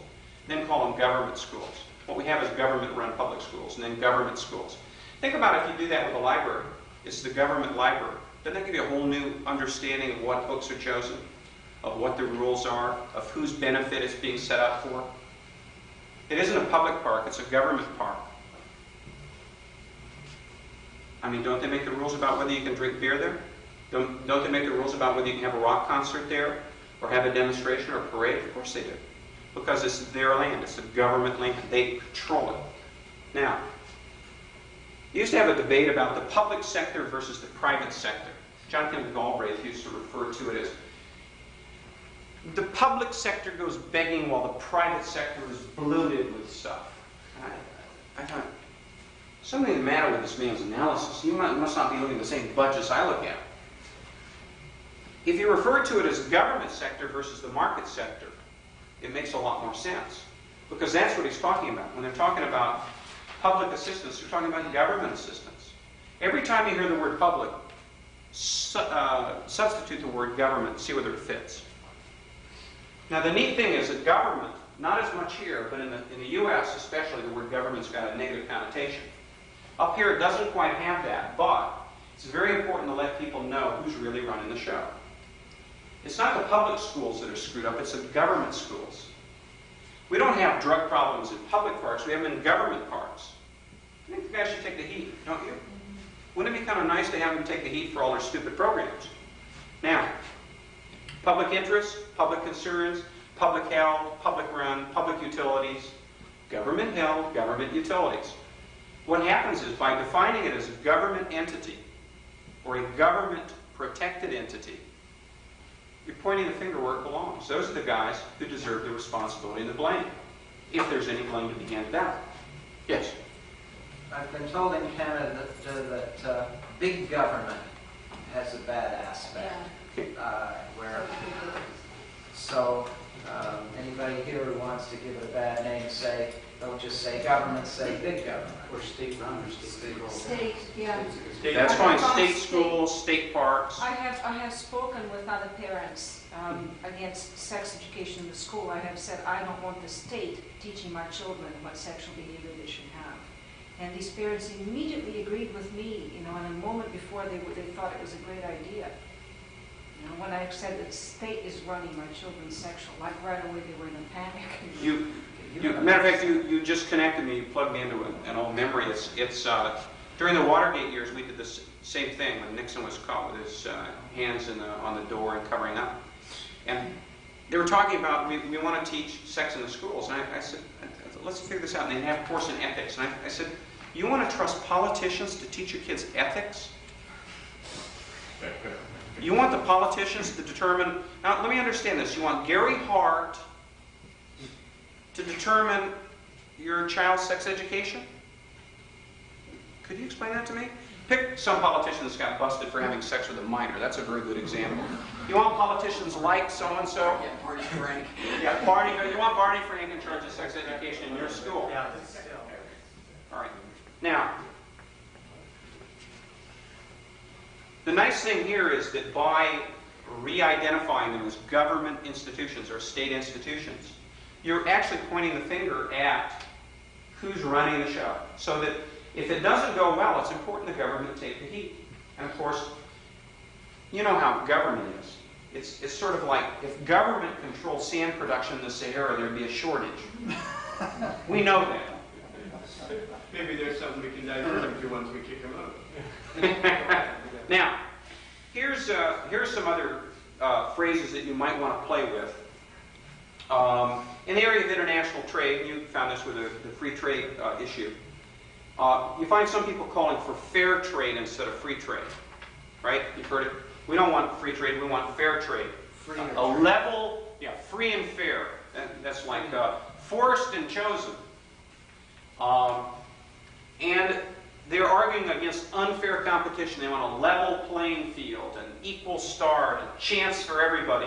then call them government schools. What we have is government-run public schools, and then government schools. Think about if you do that with a library. It's the government library. Doesn't that give you a whole new understanding of what books are chosen, of what the rules are, of whose benefit it's being set up for? It isn't a public park, it's a government park. I mean, don't they make the rules about whether you can drink beer there? Don't they make the rules about whether you can have a rock concert there, or have a demonstration or a parade? Of course they do. Because it's their land, it's the government land, they control it. Now, you used to have a debate about the public sector versus the private sector. John Kenneth Galbraith used to refer to it as the public sector goes begging while the private sector is bloated with stuff. I thought, something the matter with this man's analysis. You must not be looking at the same budgets I look at. If you refer to it as government sector versus the market sector, it makes a lot more sense. Because that's what he's talking about. When they're talking about public assistance, they're talking about government assistance. Every time you hear the word public, substitute the word government, see whether it fits. Now the neat thing is that government, not as much here, but in the U.S. especially, the word government's got a negative connotation. Up here it doesn't quite have that, but it's very important to let people know who's really running the show. It's not the public schools that are screwed up, it's the government schools. We don't have drug problems in public parks, we have them in government parks. I think the guys should take the heat, don't you? Wouldn't it be kind of nice to have them take the heat for all their stupid programs? Now, public interest, public concerns, public health, public run, public utilities, government held, government utilities. What happens is by defining it as a government entity or a government protected entity, you're pointing the finger where it belongs. Those are the guys who deserve the responsibility and the blame, if there's any blame to be handed out. Yes? I've been told in Canada that big government has a bad aspect. Anybody here who wants to give it a bad name, don't just say government, say big government. Or state-run or state-run. State, yeah. That's fine. State schools, state parks. I have spoken with other parents against sex education in the school. I have said I don't want the state teaching my children what sexual behavior they should have. And these parents immediately agreed with me, in a moment before they thought it was a great idea. When I said that state is running my children's sexual, like right away they were in a panic. Matter of fact, you just connected me, you plugged me into an old memory. It's during the Watergate years, we did the same thing when Nixon was caught with his hands on the door and covering up. And they were talking about, we want to teach sex in the schools. And I said, let's figure this out. And they have a course in ethics. And I said, you want to trust politicians to teach your kids ethics? You want the politicians to determine, now let me understand this, you want Gary Hart to determine your child's sex education? Could you explain that to me? Pick some politician that's got busted for having sex with a minor. That's a very good example. You want politicians like so-and-so? Yeah, Barney Frank. Yeah, you want Barney Frank in charge of sex education in your school. Yeah. All right. Now, the nice thing here is that by re-identifying them as government institutions or state institutions, you're actually pointing the finger at who's running the show. So that if it doesn't go well, it's important the government take the heat. And of course, you know how government is. It's sort of like if government controlled sand production in the Sahara, there'd be a shortage. We know that. Maybe there's something we can divert them to once we kick them out. Now, here's some other phrases that you might want to play with. In the area of international trade, you found this with the free trade issue. You find some people calling for fair trade instead of free trade, right? You've heard it. We don't want free trade, we want fair trade. A level, free and fair. That's like forced and chosen. And they're arguing against unfair competition. They want a level playing field, an equal start, a chance for everybody.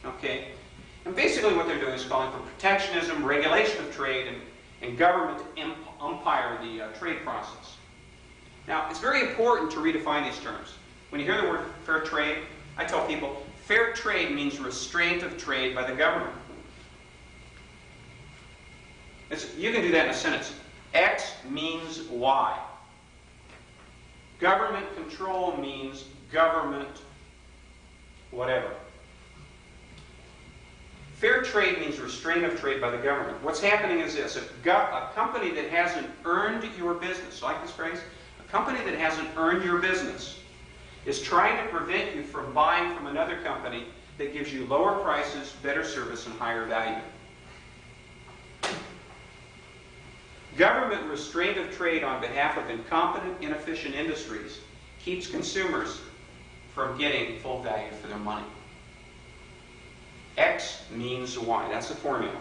Okay? And basically what they're doing is calling for protectionism, regulation of trade, and government to umpire the trade process. Now, it's very important to redefine these terms. When you hear the word fair trade, I tell people, fair trade means restraint of trade by the government. You can do that in a sentence. X means Y. Government control means government whatever. Fair trade means restraint of trade by the government. What's happening is this. A company that hasn't earned your business, like this phrase, a company that hasn't earned your business is trying to prevent you from buying from another company that gives you lower prices, better service, and higher value. Government restraint of trade on behalf of incompetent, inefficient industries keeps consumers from getting full value for their money. X means Y. That's the formula.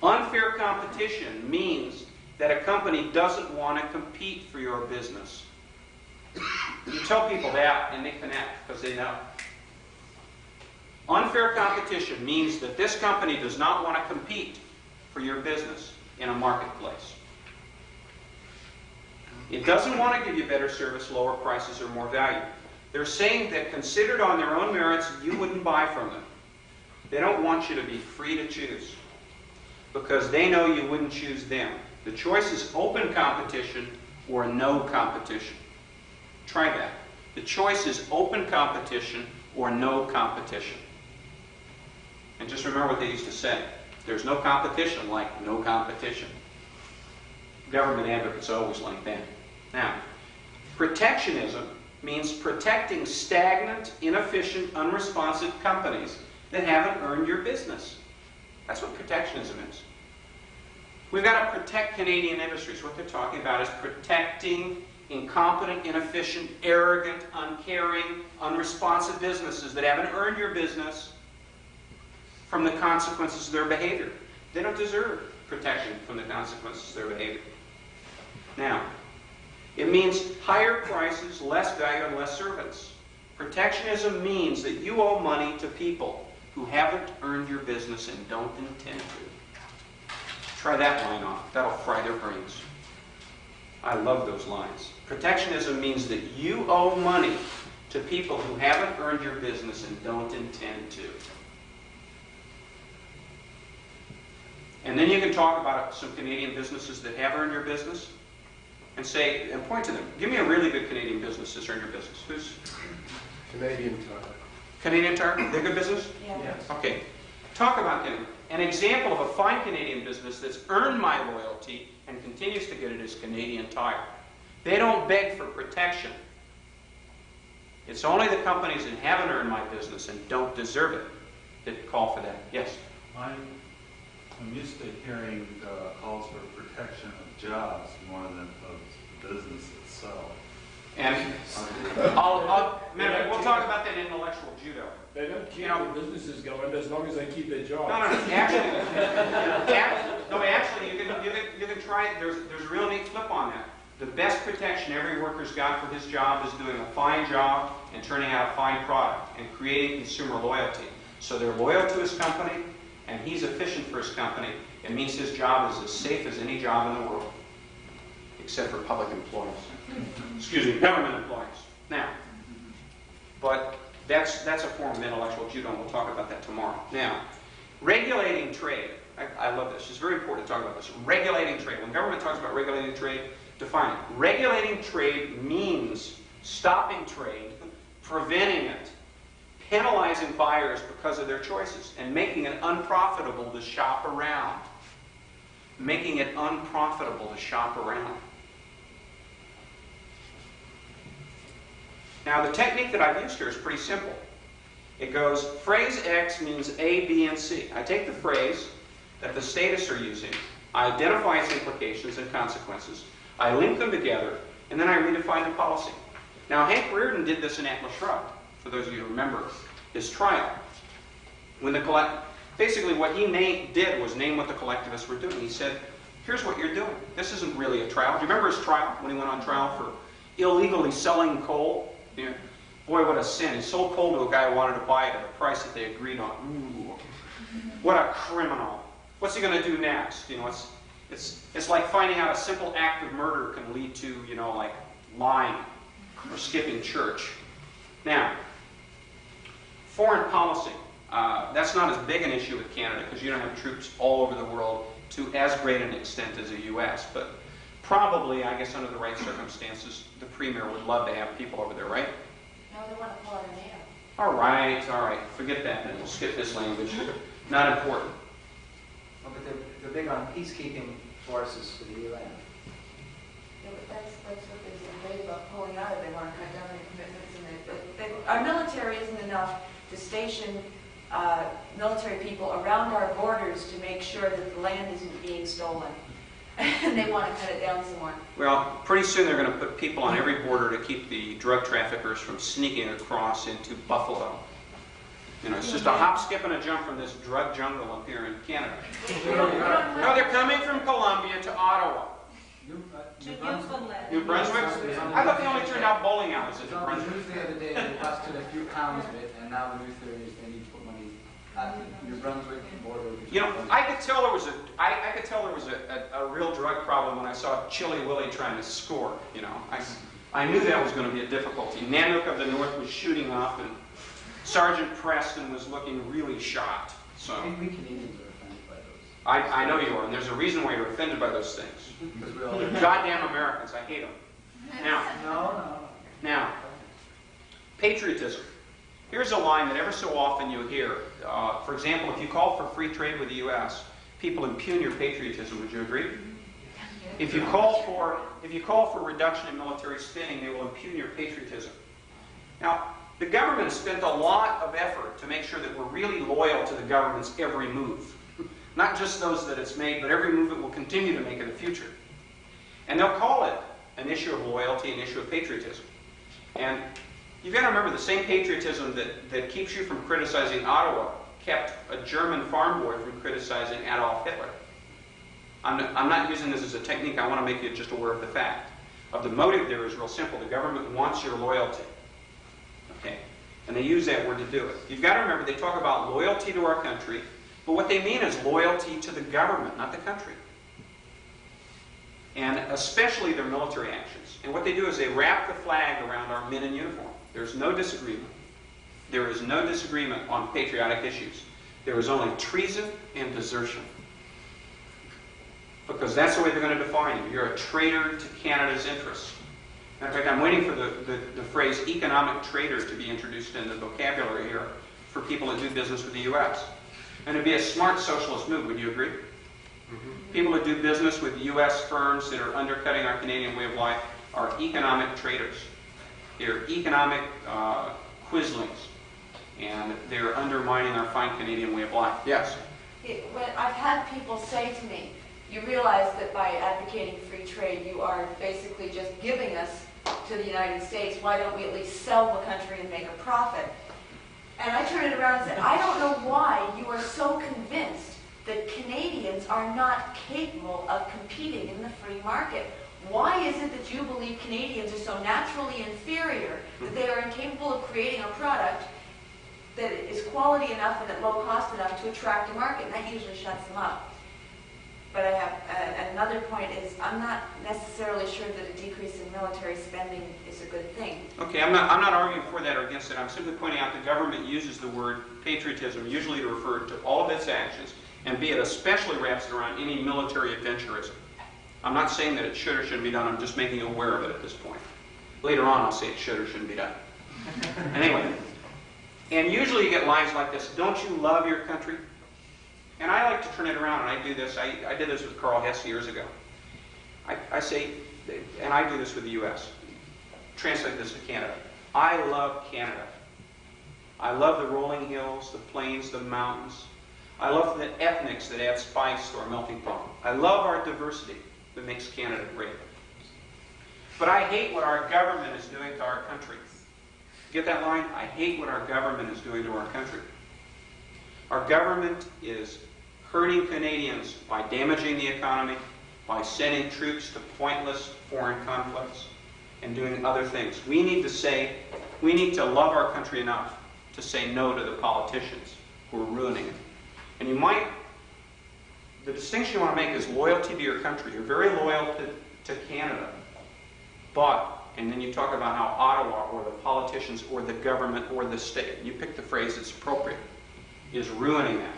Unfair competition means that a company doesn't want to compete for your business. You tell people that and they connect because they know. Unfair competition means that this company does not want to compete for your business in a marketplace. It doesn't want to give you better service, lower prices, or more value. They're saying that considered on their own merits, you wouldn't buy from them. They don't want you to be free to choose because they know you wouldn't choose them. The choice is open competition or no competition. Try that. The choice is open competition or no competition. And just remember what they used to say. There's no competition like no competition. Government advocates always like that. Now, protectionism means protecting stagnant, inefficient, unresponsive companies that haven't earned your business. That's what protectionism is. We've got to protect Canadian industries. What they're talking about is protecting incompetent, inefficient, arrogant, uncaring, unresponsive businesses that haven't earned your business from the consequences of their behavior. They don't deserve protection from the consequences of their behavior. Now, it means higher prices, less value, and less service. Protectionism means that you owe money to people who haven't earned your business and don't intend to. Try that line off. That'll fry their brains. I love those lines. Protectionism means that you owe money to people who haven't earned your business and don't intend to. And then you can talk about some Canadian businesses that have earned your business and say, and point to them. Give me a really good Canadian business that's earned your business. Who's? Canadian Tire. Canadian Tire? They're good business? Yeah. Yes. Okay. Talk about them. An example of a fine Canadian business that's earned my loyalty and continues to get it is Canadian Tire. They don't beg for protection. It's only the companies that haven't earned my business and don't deserve it that call for that. Yes? I'm used to hearing calls for protection of jobs more than of the business itself. And we'll talk about that in intellectual judo. They don't keep the businesses going as long as they keep their jobs. No. Actually, you can try it. There's a real neat flip on that. The best protection every worker's got for his job is doing a fine job and turning out a fine product and creating consumer loyalty. So they're loyal to his company, and he's efficient for his company. It means his job is as safe as any job in the world, except for public employees. Excuse me, government employees. Now, but that's a form of intellectual judo, and we'll talk about that tomorrow. Now, regulating trade. I love this. It's very important to talk about this. Regulating trade. When government talks about regulating trade, define it. Regulating trade means stopping trade, preventing it, penalizing buyers because of their choices, and making it unprofitable to shop around. Making it unprofitable to shop around. Now, the technique that I've used here is pretty simple. It goes, phrase X means A, B, and C. I take the phrase that the statists are using, I identify its implications and consequences, I link them together, and then I redefine the policy. Now, Hank Reardon did this in Atlas Shrugged, for those of you who remember his trial. Basically, what he did was name what the collectivists were doing. He said, here's what you're doing. This isn't really a trial. Do you remember his trial, when he went on trial for illegally selling coal? Yeah. Boy, what a sin. He sold coal to a guy who wanted to buy it at a price that they agreed on. Ooh, what a criminal. What's he going to do next? You know, it's like finding out a simple act of murder can lead to, you know, like lying or skipping church. Now, foreign policy. That's not as big an issue with Canada because you don't have troops all over the world to as great an extent as the U.S., but probably, I guess under the right circumstances, the Premier would love to have people over there, right? No, they want to pull out a nail. All right. Forget that then. We'll skip this language. Not important. Well, but they're big on peacekeeping forces for the UN. Yeah, but that's what they're great about pulling out of. They want to cut down their commitments, and our military isn't enough to station military people around our borders to make sure that the land isn't being stolen. And they want to cut it down some more. Well, pretty soon they're going to put people on every border to keep the drug traffickers from sneaking across into Buffalo. You know, it's just a hop, skip, and a jump from this drug jungle up here in Canada. No, they're coming from Colombia to Ottawa. New Brunswick? I thought they only turned out bowling alleys in New On the Brunswick. news the other day, they busted a few pounds of it, and now the news theory is they need to put money at the New Brunswick border. You know, I could tell there was a real drug problem when I saw Chili Willy trying to score. You know, I knew that was going to be a difficulty. Nanook of the North was shooting off, and Sergeant Preston was looking really shocked. So We Canadians are offended by those. I know you are, and there's a reason why you're offended by those things. Because we all Goddamn Americans, I hate them. Now, patriotism. Here's a line that ever so often you hear. For example, if you call for free trade with the U.S., people impugn your patriotism. Would you agree? If you call for reduction in military spending, they will impugn your patriotism. Now, the government has spent a lot of effort to make sure that we're really loyal to the government's every move. Not just those that it's made, but every move it will continue to make in the future. And they'll call it an issue of loyalty, an issue of patriotism. And you've got to remember the same patriotism that keeps you from criticizing Ottawa kept a German farm boy from criticizing Adolf Hitler. I'm not using this as a technique. I want to make you just aware of the fact. The motive there is real simple. The government wants your loyalty. Okay? And they use that word to do it. You've got to remember they talk about loyalty to our country, but what they mean is loyalty to the government, not the country. And especially their military actions. And what they do is they wrap the flag around our men in uniform. There's no disagreement. There is no disagreement on patriotic issues. There is only treason and desertion. Because that's the way they're going to define you. You're a traitor to Canada's interests. In fact, I'm waiting for the phrase economic traitor to be introduced in the vocabulary here for people that do business with the U.S. And it'd be a smart socialist move, would you agree? People that do business with U.S. firms that are undercutting our Canadian way of life are economic traitors. They're economic quislings. And they're undermining our fine Canadian way of life. Yes? When I've had people say to me, you realize that by advocating free trade, you are basically just giving us to the United States. Why don't we at least sell the country and make a profit? And I turned it around and said, I don't know why you are so convinced that Canadians are not capable of competing in the free market. Why is it that you believe Canadians are so naturally inferior that they are incapable of creating a product that is quality enough and at low cost enough to attract a market? And that usually shuts them up. But I have another point is I'm not necessarily sure that a decrease in military spending is a good thing. Okay, I'm not arguing for that or against it. I'm simply pointing out the government uses the word patriotism usually to refer to all of its actions, And B, it especially wraps it around any military adventurism. I'm not saying that it should or shouldn't be done, I'm just making you aware of it at this point. Later on I'll say it should or shouldn't be done. Anyway, and usually you get lines like this, don't you love your country? And I like to turn it around, and I do this, I did this with Carl Hess years ago. I say, and I do this with the U.S., translate this to Canada. I love Canada. I love the rolling hills, the plains, the mountains. I love the ethnics that add spice to our melting pot. I love our diversity that makes Canada great. But I hate what our government is doing to our country. Get that line? I hate what our government is doing to our country. Our government is hurting Canadians by damaging the economy, by sending troops to pointless foreign conflicts, and doing other things. We need to love our country enough to say no to the politicians who are ruining it. And the distinction you want to make is loyalty to your country. You're very loyal to Canada. But, and then you talk about how Ottawa or the politicians or the government or the state, you pick the phrase that's appropriate, is ruining that.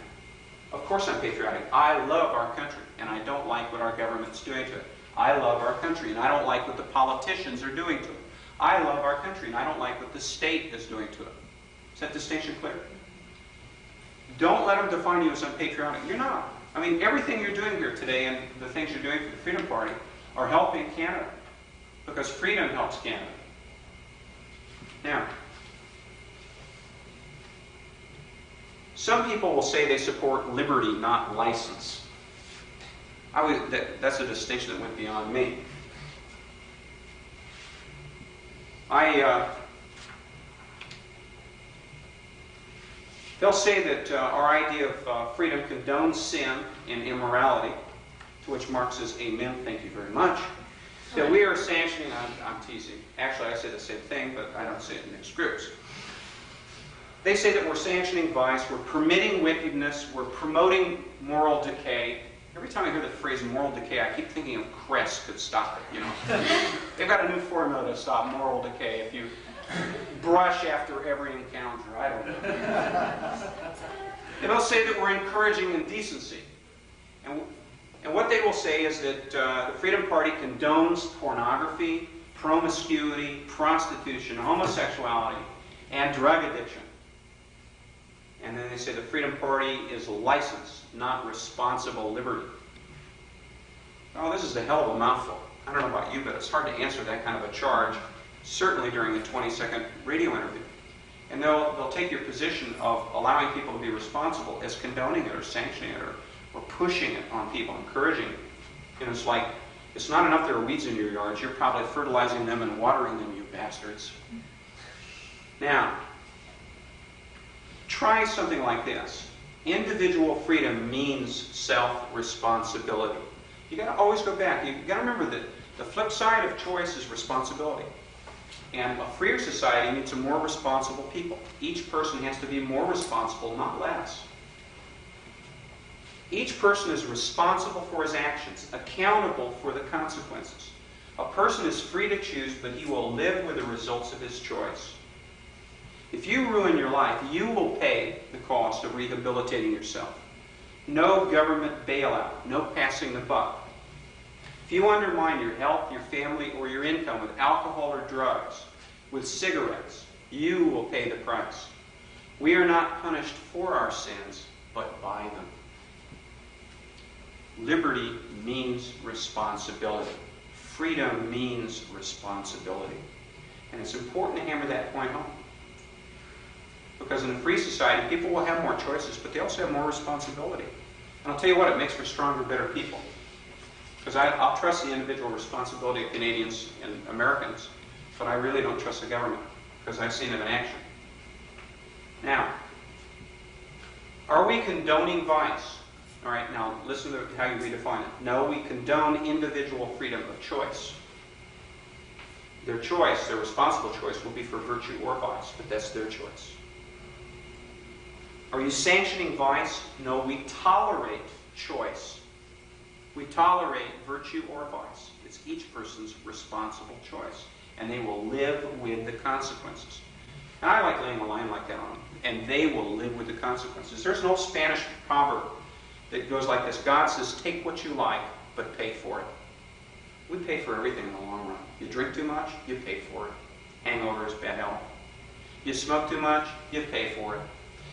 Of course I'm patriotic. I love our country, and I don't like what our government's doing to it. I love our country, and I don't like what the politicians are doing to it. I love our country, and I don't like what the state is doing to it. Is that distinction clear? Don't let them define you as unpatriotic. You're not. I mean, everything you're doing here today and the things you're doing for the Freedom Party are helping Canada, because freedom helps Canada. Now, some people will say they support liberty, not license. That's a distinction that went beyond me. They'll say that our idea of freedom condones sin and immorality, to which Marx says, amen, thank you very much. That we are sanctioning, I'm teasing. Actually, I say the same thing, but I don't say it in mixed groups. They say that we're sanctioning vice, we're permitting wickedness, we're promoting moral decay. Every time I hear the phrase moral decay, I keep thinking of Crest could stop it, you know. They've got a new formula to stop moral decay. If you brush after every encounter, I don't know. And they'll say that we're encouraging indecency. And what they will say is that the Freedom Party condones pornography, promiscuity, prostitution, homosexuality, and drug addiction. And then they say the Freedom Party is license, not responsible liberty. Oh, this is a hell of a mouthful. I don't know about you, but it's hard to answer that kind of a charge, certainly during a 20-second radio interview. And they'll take your position of allowing people to be responsible as condoning it or sanctioning it or pushing it on people, encouraging it. You know, it's like, it's not enough there are weeds in your yards, you're probably fertilizing them and watering them, you bastards. Now, try something like this. Individual freedom means self-responsibility. You got to always go back. You got to remember that the flip side of choice is responsibility. And a freer society needs some more responsible people. Each person has to be more responsible, not less. Each person is responsible for his actions, accountable for the consequences. A person is free to choose, but he will live with the results of his choice. If you ruin your life, you will pay the cost of rehabilitating yourself. No government bailout, no passing the buck. If you undermine your health, your family, or your income with alcohol or drugs, with cigarettes, you will pay the price. We are not punished for our sins, but by them. Liberty means responsibility. Freedom means responsibility. And it's important to hammer that point home. Because in a free society, people will have more choices, but they also have more responsibility. And I'll tell you what, it makes for stronger, better people. Because I'll trust the individual responsibility of Canadians and Americans, but I really don't trust the government, because I've seen it in action. Now, are we condoning vice? All right, now listen to how you redefine it. No, we condone individual freedom of choice. Their choice, their responsible choice, will be for virtue or vice, but that's their choice. Are you sanctioning vice? No, we tolerate choice. We tolerate virtue or vice. It's each person's responsible choice. And they will live with the consequences. And I like laying a line like that on them. And they will live with the consequences. There's an old Spanish proverb that goes like this. God says, take what you like, but pay for it. We pay for everything in the long run. You drink too much, you pay for it. Hangovers, bad health. You smoke too much, you pay for it.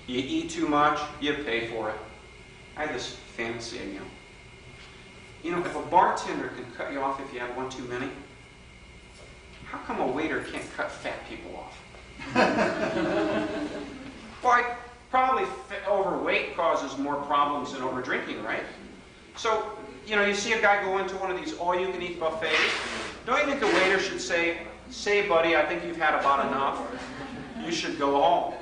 You eat too much, you pay for it. I had this fantasy of if a bartender can cut you off if you have one too many, how come a waiter can't cut fat people off? Why, probably overweight causes more problems than overdrinking, right? So, you see a guy go into one of these all-you-can-eat buffets. Don't you think the waiter should say, buddy, I think you've had about enough. You should go home.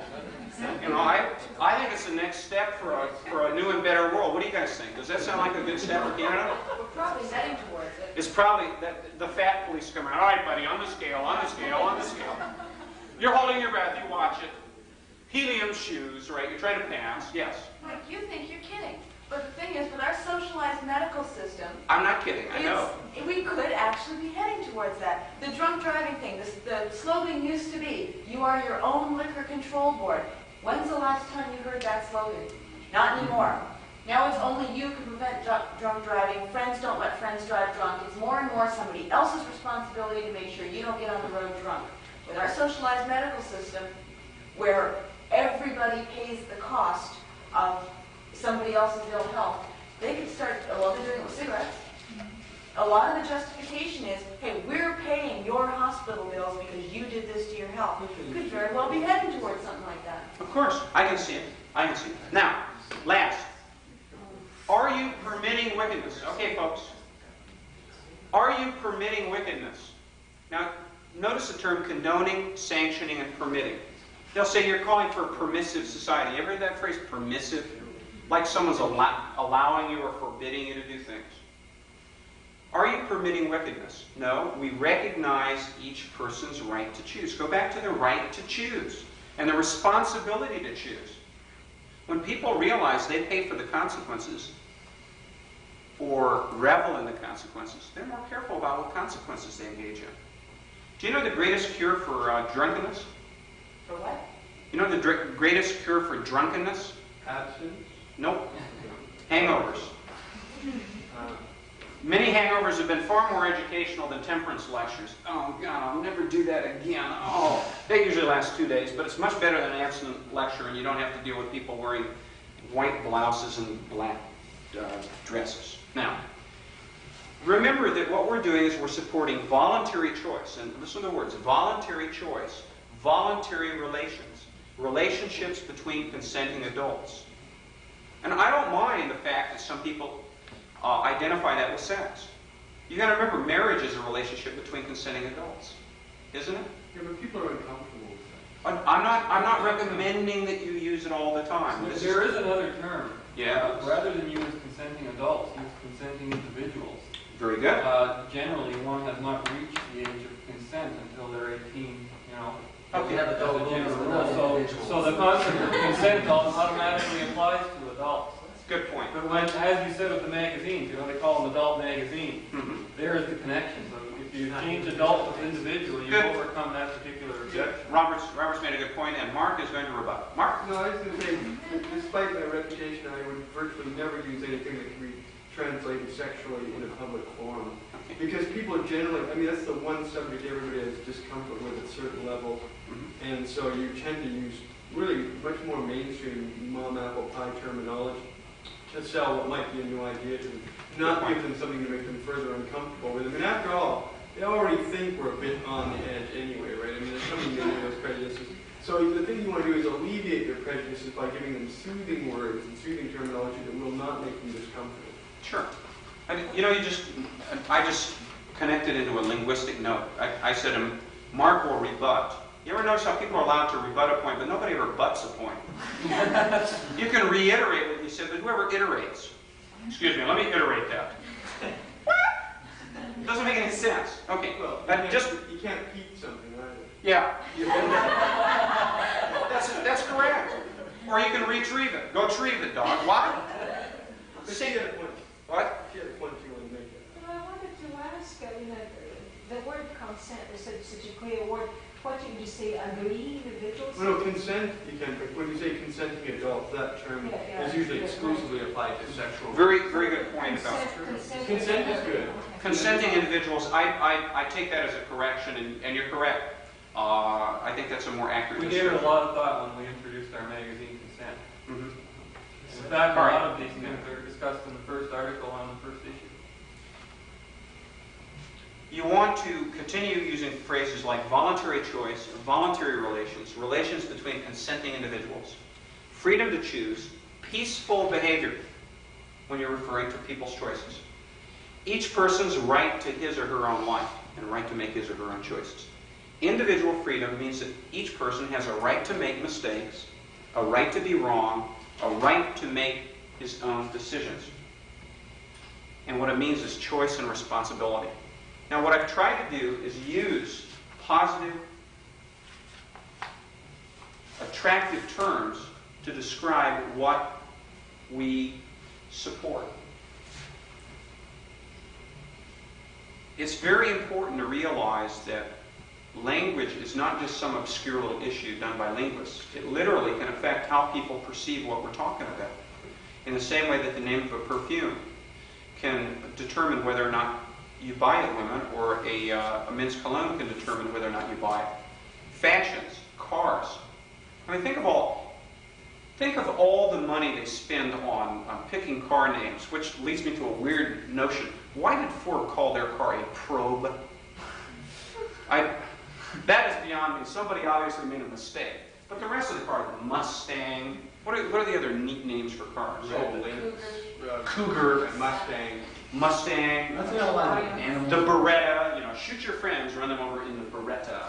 I think it's the next step for a new and better world. What do you guys think? Does that sound like a good step for Canada? We're probably heading towards it. It's probably that the fat police come out. All right, buddy, on the scale, on the scale, on the scale. You're holding your breath. You watch it. Helium shoes, right? You're trying to pass. Yes. Mike, you think you're kidding. But the thing is, with our socialized medical system... I'm not kidding. I know. We could actually be heading towards that. The drunk driving thing, the slogan used to be, you are your own liquor control board. When's the last time you heard that slogan? Not anymore. Now it's only you can prevent drunk driving. Friends don't let friends drive drunk. It's more and more somebody else's responsibility to make sure you don't get on the road drunk. With our socialized medical system, where everybody pays the cost of somebody else's ill health, they could start, well, they're doing it with cigarettes. A lot of the justification is, hey, we're paying your hospital bills because you did this to your health. You could very well be heading towards something like that. Of course. I can see it. I can see it. Now, last. Are you permitting wickedness? Okay, folks. Are you permitting wickedness? Now, notice the term condoning, sanctioning, and permitting. They'll say you're calling for a permissive society. You ever heard that phrase, permissive? Like someone's allowing you or forbidding you to do things. Are you permitting wickedness? No. We recognize each person's right to choose. Go back to the right to choose and the responsibility to choose. When people realize they pay for the consequences or revel in the consequences, they're more careful about what consequences they engage in. Do you know the greatest cure for drunkenness? For what? You know the greatest cure for drunkenness? Abstinence? Nope. Hangovers. Many hangovers have been far more educational than temperance lectures. Oh, God, I'll never do that again. Oh, that usually lasts 2 days, but it's much better than an abstinent lecture, and you don't have to deal with people wearing white blouses and black dresses. Now, remember that what we're doing is we're supporting voluntary choice. And listen to the words, voluntary choice, voluntary relations, relationships between consenting adults. And I don't mind the fact that some people identify that with sex. You got to remember, marriage is a relationship between consenting adults, isn't it? Yeah, but people are uncomfortable with that. I'm not recommending that you use it all the time. There is another term. Yeah. Rather than use consenting adults, use consenting individuals. Very good. Generally, one has not reached the age of consent until they're 18. Okay. Have As a general rule. So the concept of consent automatically applies to adults. Good point. But when, as you said with the magazines, they call them adult magazines. Mm-hmm. There is the connection. So if you change adult with individual, you overcome that particular objection. Robert's made a good point, and Mark is going to rebut. Mark? No, I was going to say, despite my reputation, I would virtually never use anything that can be translated sexually in a public forum. Because people generally, that's the one subject everybody has discomfort with at certain levels. Mm-hmm. And so you tend to use really much more mainstream mom apple pie terminology to sell what might be a new idea to them, not give them something to make them further uncomfortable with them. And after all, they already think we're a bit on the edge anyway, right? There's something new in those prejudices. So the thing you want to do is alleviate their prejudices by giving them soothing words and soothing terminology that will not make them discomforted. Sure. I just connected into a linguistic note. I said, Mark will rebut. You ever notice how people are allowed to rebut a point, but nobody ever butts a point? You can reiterate what you said, but whoever iterates. Excuse me, let me iterate that. What? Doesn't make any sense. Okay, Well, you can't repeat something either. Yeah. That's correct. Or you can retrieve it. Go retrieve it, dog. What? She had a point. What? She had a point you want to make it. I wanted to ask, the word consent is such a clear word. What did you say, agreeing individuals? Well, no, consent, you can, but when you say consenting adults, that term is usually exclusively applied to sexual. Very good point about consent is good. Consenting individuals. I take that as a correction, and you're correct. I think that's a more accurate We gave it a lot of thought when we introduced our magazine, Consent. Mm-hmm. In fact, a lot of these things are discussed in the first article on the first issue. You want to continue using phrases like voluntary choice, voluntary relations, relations between consenting individuals, freedom to choose, peaceful behavior when you're referring to people's choices. Each person's right to his or her own life and right to make his or her own choices. Individual freedom means that each person has a right to make mistakes, a right to be wrong, a right to make his own decisions. And what it means is choice and responsibility. Now, what I've tried to do is use positive, attractive terms to describe what we support. It's very important to realize that language is not just some obscure little issue done by linguists. It literally can affect how people perceive what we're talking about. In the same way that the name of a perfume can determine whether or not you buy it, women, or a men's cologne can determine whether or not you buy it. Fashions, cars. I mean, think of all the money they spend on picking car names, which leads me to a weird notion. Why did Ford call their car a Probe? That is beyond me. Somebody obviously made a mistake. But the rest of the car, the Mustang. What are the other neat names for cars? Cougar, Mustang. That's not a lot of animals. The Beretta. Shoot your friends, run them over in the Beretta.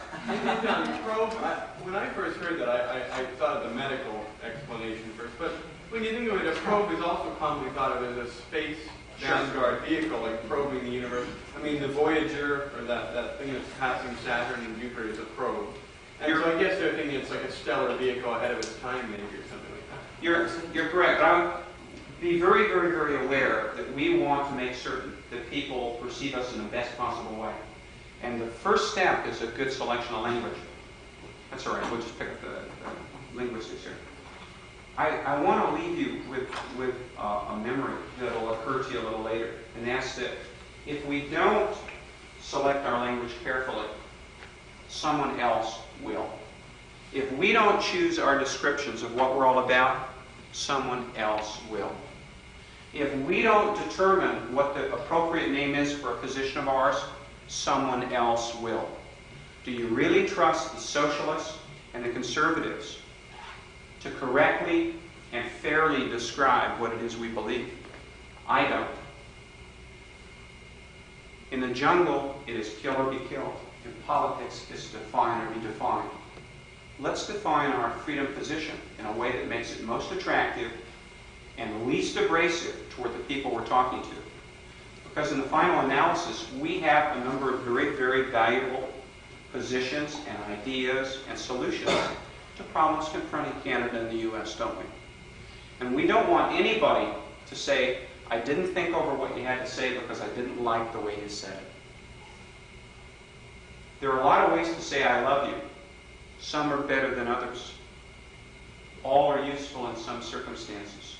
When I first heard that, I thought of the medical explanation first. But when you think of it, a probe is also commonly thought of as a space vanguard vehicle, like probing the universe. I mean, the Voyager, or that thing that's passing Saturn and Jupiter, is a probe. And so I guess they're thinking it's like a stellar vehicle ahead of its time, maybe, or something like that. You're correct. But I would be very, very, very aware that we want to make certain that people perceive us in the best possible way. And the first step is a good selection of language. That's all right. We'll just pick up the linguistics here. I want to leave you with a memory that will occur to you a little later, and that's that if we don't select our language carefully, someone else will. If we don't choose our descriptions of what we're all about, someone else will. If we don't determine what the appropriate name is for a position of ours, someone else will. Do you really trust the socialists and the conservatives to correctly and fairly describe what it is we believe? I don't. In the jungle, it is kill or be killed. In politics, it's define or be defined. Let's define our freedom position in a way that makes it most attractive and least abrasive toward the people we're talking to. Because in the final analysis, we have a number of very, very valuable positions and ideas and solutions to problems confronting Canada and the U.S., don't we? And we don't want anybody to say, I didn't think over what you had to say because I didn't like the way you said it. There are a lot of ways to say I love you. Some are better than others. All are useful in some circumstances.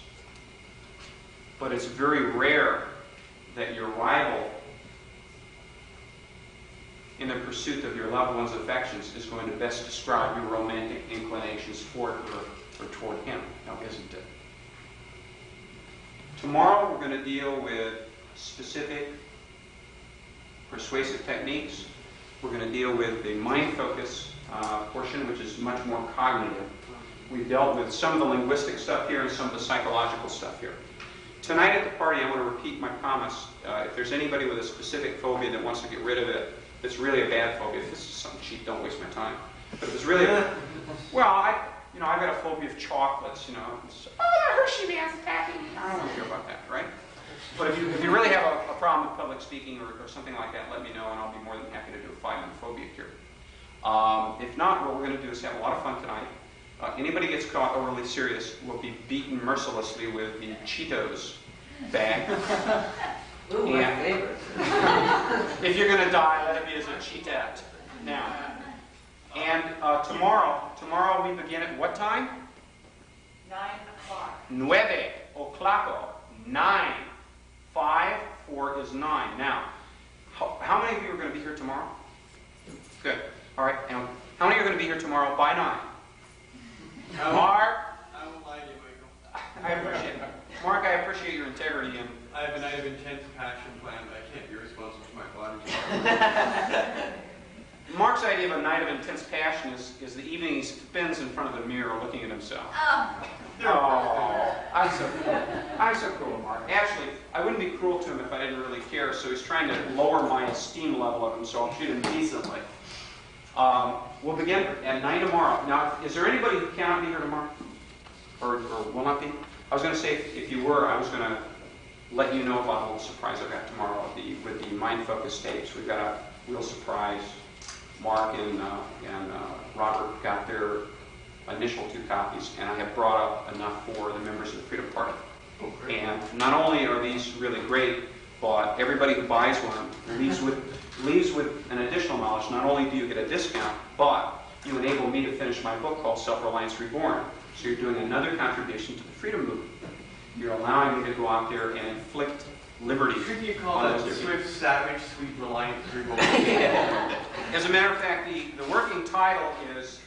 But it's very rare that your rival in the pursuit of your loved one's affections is going to best describe your romantic inclinations for her or toward him. Now, isn't it? Tomorrow we're going to deal with specific persuasive techniques. We're going to deal with the mind focus portion, which is much more cognitive. We've dealt with some of the linguistic stuff here and some of the psychological stuff here. Tonight at the party, I want to repeat my promise. If there's anybody with a specific phobia that wants to get rid of it, it's really a bad phobia. If this is something cheap, don't waste my time. But if it's really, well, I've got a phobia of chocolates. It's, the Hershey man's attacking me. I don't want to hear about that, right? But if you really have a problem with public speaking or something like that, let me know, and I'll be more than happy to do a 5-minute phobia cure. If not, what we're going to do is have a lot of fun tonight. Anybody gets caught overly serious will be beaten mercilessly with the Cheetos bag. Ooh, my favorite. If you're going to die, let it be as a Cheetette. Now, and And tomorrow we begin at what time? 9 o'clock. 9 o'clock. 9. 5, 4 is 9. Now, how many of you are going to be here tomorrow? Good. All right. And how many are going to be here tomorrow by 9? Mark? I won't lie to you, Michael. I appreciate it. Mark, I appreciate your integrity. And I have a night of intense passion planned, but I can't be responsible for my body. Mark's idea of a night of intense passion is the evening he spends in front of the mirror looking at himself. Oh, I'm so cool. I'm so cool, Mark. Actually, I wouldn't be cruel to him if I didn't really care, so he's trying to lower my esteem level of him, so I'll treat him decently. We'll begin at 9 tomorrow. Now, is there anybody who cannot be here tomorrow? Or will not be? I was going to say, if you were, I was going to let you know about a little surprise I've got tomorrow with the Mind Focus tapes. We've got a real surprise. Mark and Robert got their initial 2 copies, and I have brought up enough for the members of the Freedom Party. Oh, great. And not only are these really great, but everybody who buys one leaves with an additional knowledge. Not only do you get a discount, but you enable me to finish my book called Self-Reliance Reborn. So you're doing another contribution to the freedom movement. You're allowing me to go out there and inflict liberty. Shouldn't you call that Swift, Savage, Sweet Reliance Reborn? As a matter of fact, the working title is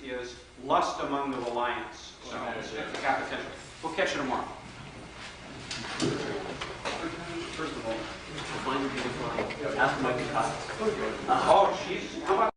Lust Among the Reliance. So it's got potential. We'll catch you tomorrow. First of all, find your ask Michael. Oh, jeez. How about